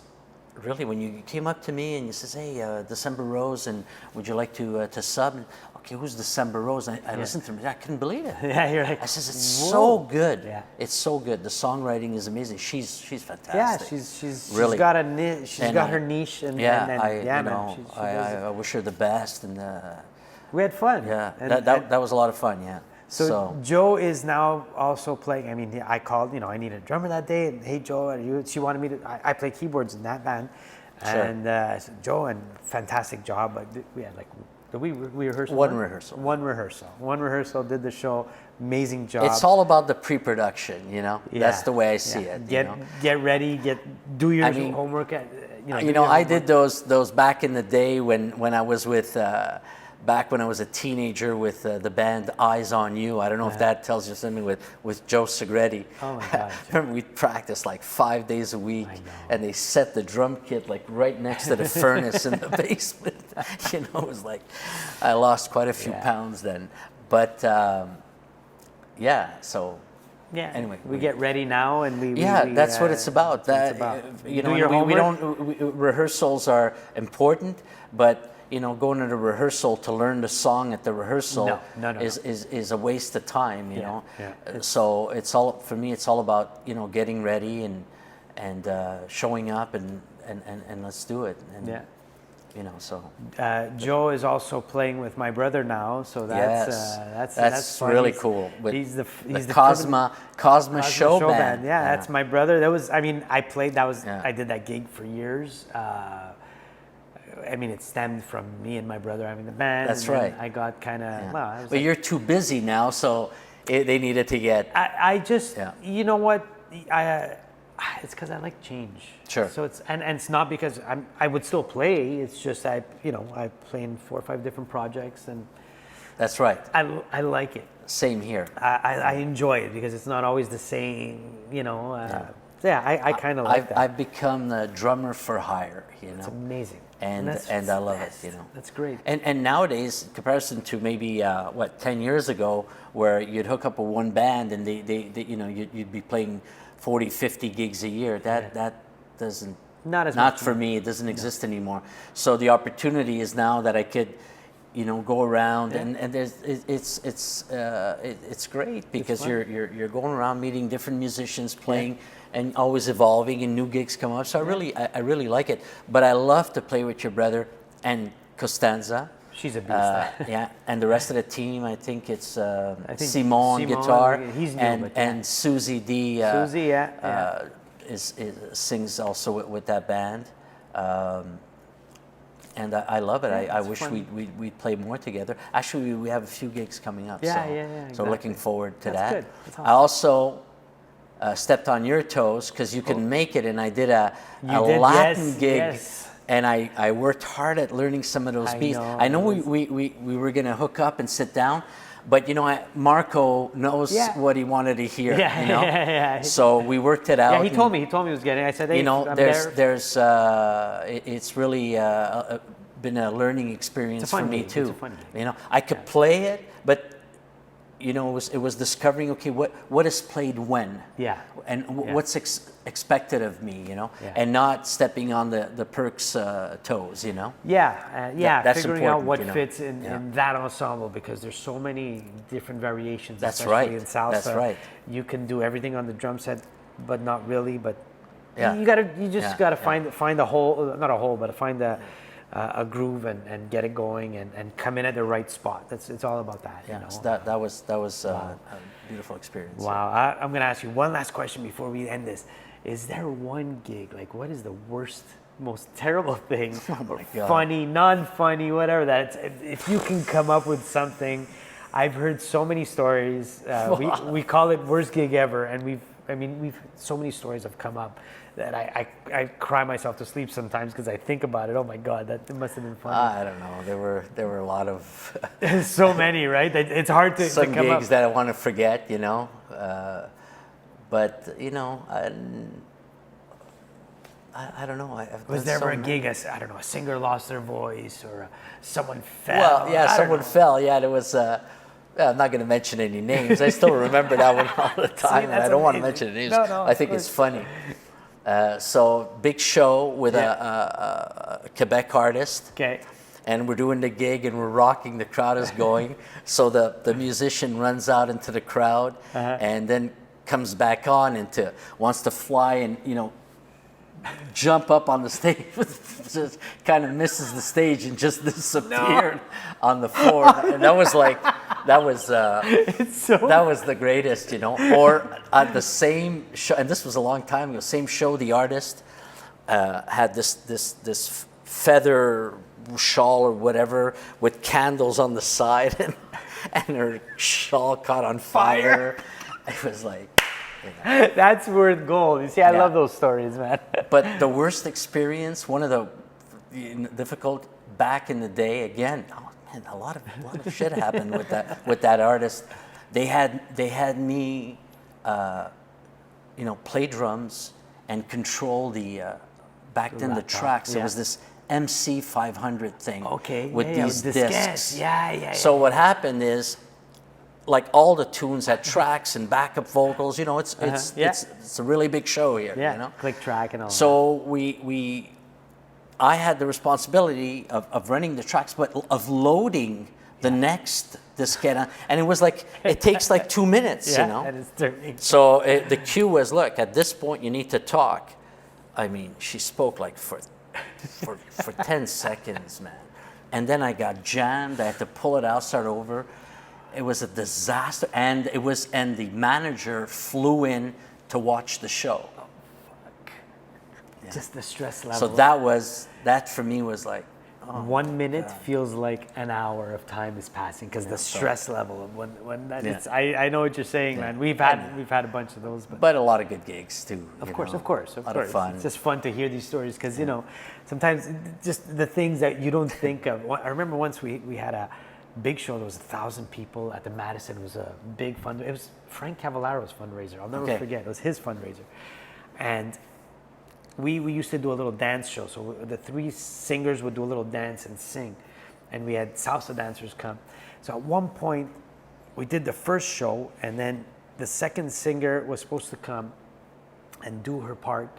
really, when you came up to me and you says, "Hey, December Rose, and would you like to sub?" Okay, who's December Rose? I listened to her. I couldn't believe it. Yeah, you're like, I says, "It's so good. Yeah. It's so good. The songwriting is amazing. She's fantastic. Yeah, she's really got a niche. She's got her niche, and I wish her the best, and we had fun. yeah, and, that was a lot of fun. Yeah. So Joe is now also playing. I mean, I called. I needed a drummer that day, and hey Joe, she wanted me to. I play keyboards in that band, Sure. and I said, Joe, and fantastic job. But we had we rehearsed One rehearsal. One rehearsal. Did the show. Amazing job. It's all about the pre-production, That's the way I see it. Get ready. Do your homework. I did those back in the day when I was with. Back when I was a teenager with the band Eyes on You. I don't know if that tells you something with Joe Segretti. Oh my God. Remember we practiced like 5 days a week, and they set the drum kit like right next to the furnace in the basement. It was like, I lost quite a few pounds then. But so anyway, we get ready now, and we that's what it's about. That's what it's about. We don't rehearsals are important, but going to the rehearsal to learn the song at the rehearsal is a waste of time, So it's all, for me, it's all about, getting ready and showing up and let's do it. And you know. So Joe is also playing with my brother now, so that's fun. really cool. With He's the Cosma show band. Yeah, that's my brother. That was, I mean, I played. That was, Yeah. I did that gig for years. I mean, it stemmed from me and my brother having the band. That's and then right. I got kind of, Yeah. well, I was But like, you're too busy now, so they needed to get. I just, Yeah. you know what, it's because I like change. Sure. So it's, and it's not because I would still play. It's just I play in 4 or 5 different projects, and That's right. I like it. Same here. I enjoy it because it's not always the same. You know. I kind of like that. I've become the drummer for hire. You know. It's amazing. And that's I love it. best. You know. That's great. And nowadays, in comparison to maybe 10 years ago, where you'd hook up with one band and they you know you'd be playing 40, 50 gigs a year. That doesn't Not not for me. It doesn't exist anymore. So the opportunity is now that I could, you know, go around and there's it's great because you're going around meeting different musicians, playing and always evolving and new gigs come up. So I really like it. But I love to play with your brother and Costanza. She's a beast. Yeah, and the rest of the team. I think it's Simon on guitar, he's new, and Susie D. Susie, is sings also with that band, and I love it. I wish we'd play more together. Actually, we have a few gigs coming up. Yeah, so, yeah, So exactly. looking forward to That's that. good. That's I awesome. also stepped on your toes because you couldn't make it, and I did a did, Latin yes, gig. yes. And I worked hard at learning some of those beats. know, I know we were going to hook up and sit down, but you know, Marco knows what he wanted to hear. Yeah, you know? yeah. So we worked it out. Yeah, he told me he was getting. I said, hey, You know, I'm there's there. it's really been a learning experience for fun me gig. too. It's a fun gig. You know, I could play it, but you know, it was discovering, okay, what is played when? Yeah. And what's expected of me, you know? Yeah. And not stepping on the Perks toes, you know? That's figuring out important, what you know. fits in that ensemble because there's so many different variations. That's especially right. In salsa, That's right. You can do everything on the drum set, but not really. But Yeah. you just gotta find a hole, not a hole, but find a groove and get it going and come in at the right spot. It's all about that. Yeah, You know? so that was a beautiful experience. Wow. I'm gonna ask you one last question before we end this. Is there one gig, like what is the worst, most terrible thing? Oh my God. Funny, non-funny, whatever that. If you can come up with something, I've heard so many stories. We call it worst gig ever, and we've so many stories have come up that I cry myself to sleep sometimes because I think about it. Oh my God, that must have been funny. I don't know. There were a lot of So many, right? It's hard to some come gigs up. that I want to forget, you know. But you know, I don't know. Was there ever a gig? I don't know. A singer lost their voice, or someone fell. Well, yeah, I don't someone know. fell. Yeah, there was. I'm not going to mention any names. I still remember that one all the time, and that's I don't want to amazing. mention names. No, I think it's funny. So big show with a Quebec artist. Okay. And we're doing the gig and we're rocking, the crowd is going. So the musician runs out into the crowd and then comes back on and wants to fly and, you know, jump up on the stage, just kind of misses the stage and just disappeared on the floor. And that was that was the greatest, you know. Or at the same show, and this was a long time ago, same show, the artist had this feather shawl or whatever with candles on the side, and her shawl caught on fire. It was like, you know. That's worth gold. You see, I love those stories, man. But the worst experience, one of the difficult back in the day, again, oh man, a lot of shit happened with that artist. They had me, you know, play drums and control the back then the tracks. It was this MC 500 thing. Okay. With these discs. Yeah. So what happened is, like all the tunes had tracks and backup vocals. You know, it's a really big show here. Yeah. You know? Click track and all. So I had the responsibility of running the tracks, but of loading the next diskette, and it was like it takes like 2 minutes. You know. And it's turning. So the cue was, look, at this point you need to talk. I mean, she spoke like for for 10 seconds, man. And then I got jammed. I had to pull it out, start over. It was a disaster. And the manager flew in to watch the show. Yeah. Just the stress level. So that for me was like, 1 minute feels like an hour of time is passing because the stress level of when that is. I know what you're saying, man. We've had a bunch of those, but a lot of good gigs too. Of course. A lot of fun. It's just fun to hear these stories because sometimes just the things that you don't think of. I remember once we had a big show. There was 1,000 people at the Madison. It was a big fund. It was Frank Cavallaro's fundraiser. I'll never forget. It was his fundraiser, and we used to do a little dance show. So the 3 singers would do a little dance and sing, and we had salsa dancers come. So at one point, we did the first show, and then the second singer was supposed to come and do her part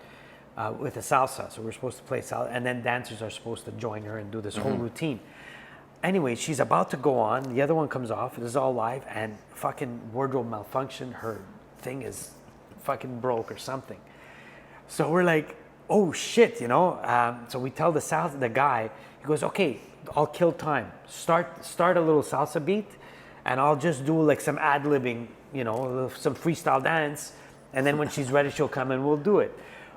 with the salsa. So we're supposed to play salsa, and then dancers are supposed to join her and do this whole routine. Anyway, she's about to go on. The other one comes off. This is all live, and fucking wardrobe malfunction. Her thing is fucking broke or something. So we're like, oh shit, So we tell the guy. He goes, okay, I'll kill time. Start a little salsa beat, and I'll just do like some ad-libbing, some freestyle dance, and then when she's ready, she'll come and we'll do it.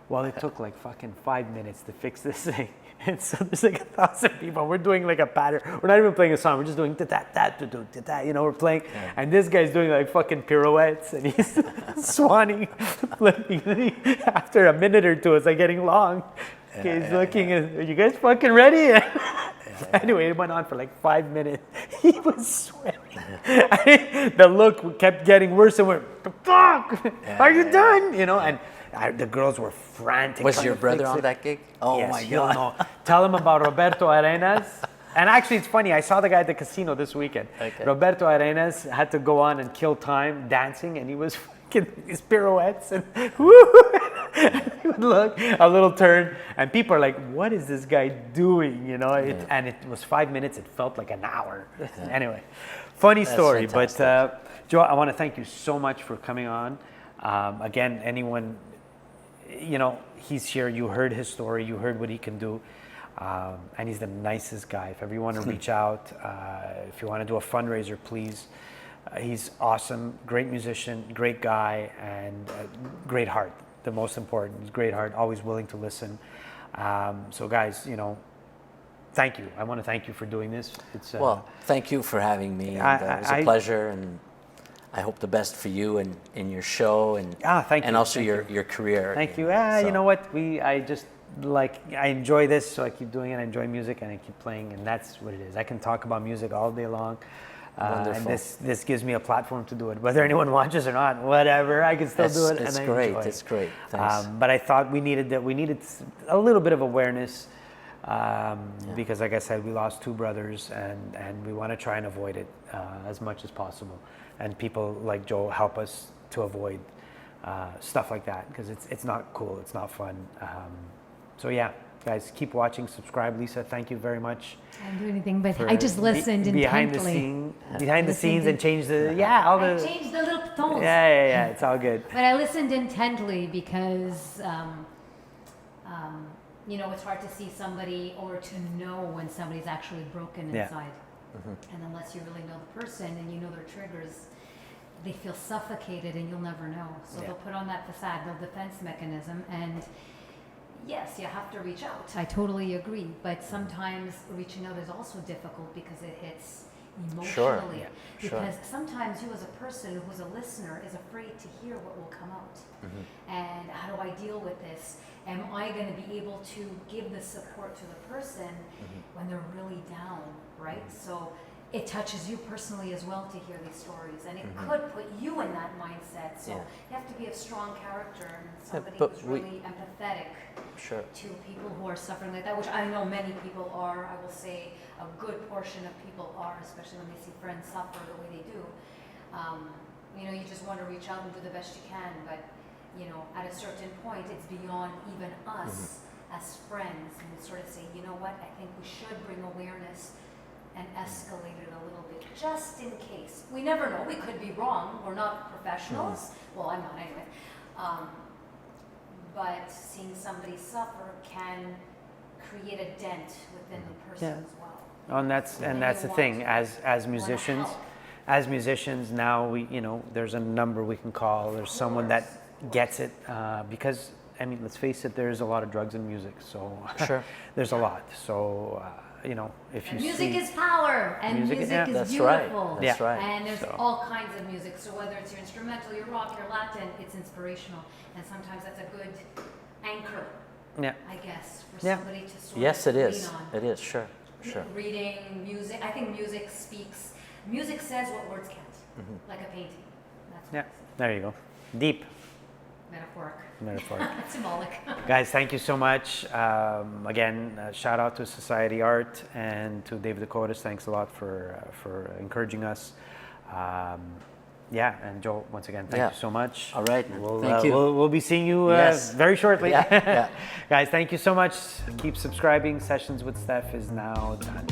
Well, it took like fucking 5 minutes to fix this thing. And so there's like 1,000 people. We're doing like a pattern. We're not even playing a song. We're just doing ta-ta-ta-ta-ta-ta. We're playing. Yeah. And this guy's doing like fucking pirouettes and he's swanning, flipping. After a minute or two, it's like getting long. He's looking and, are you guys fucking ready? Anyway, it went on for like 5 minutes. He was sweating. The look kept getting worse and worse. Fuck! Are you done? And the girls were frantic. Was your brother on that gig? Oh yes, my God. No. Tell him about Roberto Arenas. And actually, it's funny. I saw the guy at the casino this weekend. Okay. Roberto Arenas had to go on and kill time dancing, and he was fucking his pirouettes and woo! He would look a little turn, and people are like, "What is this guy doing?" And it was 5 minutes. It felt like an hour. Anyway, funny story. But Joe, I want to thank you so much for coming on. Again, anyone. He's here. You heard his story. You heard what he can do. And he's the nicest guy. If ever you want to reach out, if you want to do a fundraiser, please. He's awesome. Great musician, great guy, and great heart. The most important is great heart, always willing to listen. So guys, thank you. I want to thank you for doing this. Well, thank you for having me. It was a pleasure, and I hope the best for you and in your show and thank you. And also your career. Thank you. You know what? I enjoy this, so I keep doing it. I enjoy music and I keep playing, and that's what it is. I can talk about music all day long. Wonderful. And this gives me a platform to do it. Whether anyone watches or not, whatever, I can still do it. It's and great. I enjoy it. It's great. Thanks. But I thought we needed a little bit of awareness because, like I said, we lost 2 brothers, and we want to try and avoid it as much as possible. And people like Joe help us to avoid stuff like that because it's not cool, it's not fun. So yeah, guys, keep watching, subscribe. Lisa, thank you very much. I didn't do anything, but I just listened intently. Behind the scenes and changed I changed the little tones. Yeah, it's all good. But I listened intently because it's hard to see somebody or to know when somebody's actually broken inside. And unless you really know the person and you know their triggers, they feel suffocated and you'll never know. So they'll put on that facade, no defense mechanism. And yes, you have to reach out. I totally agree. But sometimes reaching out is also difficult because it hits emotionally. Because sometimes you as a person who's a listener is afraid to hear what will come out. And how do I deal with this? Am I going to be able to give the support to the person when they're really down, right? So it touches you personally as well to hear these stories, and it could put you in that mindset. So you have to be a strong character and somebody who's really empathetic to people who are suffering like that, which I know many people are. I will say a good portion of people are, especially when they see friends suffer the way they do. You just want to reach out and do the best you can, but at a certain point, it's beyond even us as friends, and sort of say, you know what, I think we should bring awareness and escalate it a little bit, just in case. We never know, we could be wrong, we're not professionals, well, I'm not anyway, but seeing somebody suffer can create a dent within the person Yeah. as well. Oh, and that's the thing. As musicians, now there's a number we can call. There's someone that gets it because I mean, let's face it. There's a lot of drugs in music, so Sure. there's a lot. So if you Music see, is power, and music is That's beautiful. right. That's right. And there's So- all kinds of music. So whether it's your instrumental, your rock, your Latin, it's inspirational, and sometimes that's a good anchor, yeah, I guess, for Yeah. somebody to sort Yes, of it lean is. on. It is. Sure. Sure. Reading music, I think music speaks. Music says what words can't, like a painting. That's yeah. There you go. Deep metaphoric, metaphor. symbolic. Guys, thank you so much. Again, shout out to Society Art and to David Dakotas. Thanks a lot for encouraging us. Yeah, and Joe, once again, thank Yeah. you so much. All right. We'll, Thank you. We'll be seeing you Yes. very shortly. Yeah, yeah. Guys, thank you so much. Keep subscribing. Sessions with Stef is now done.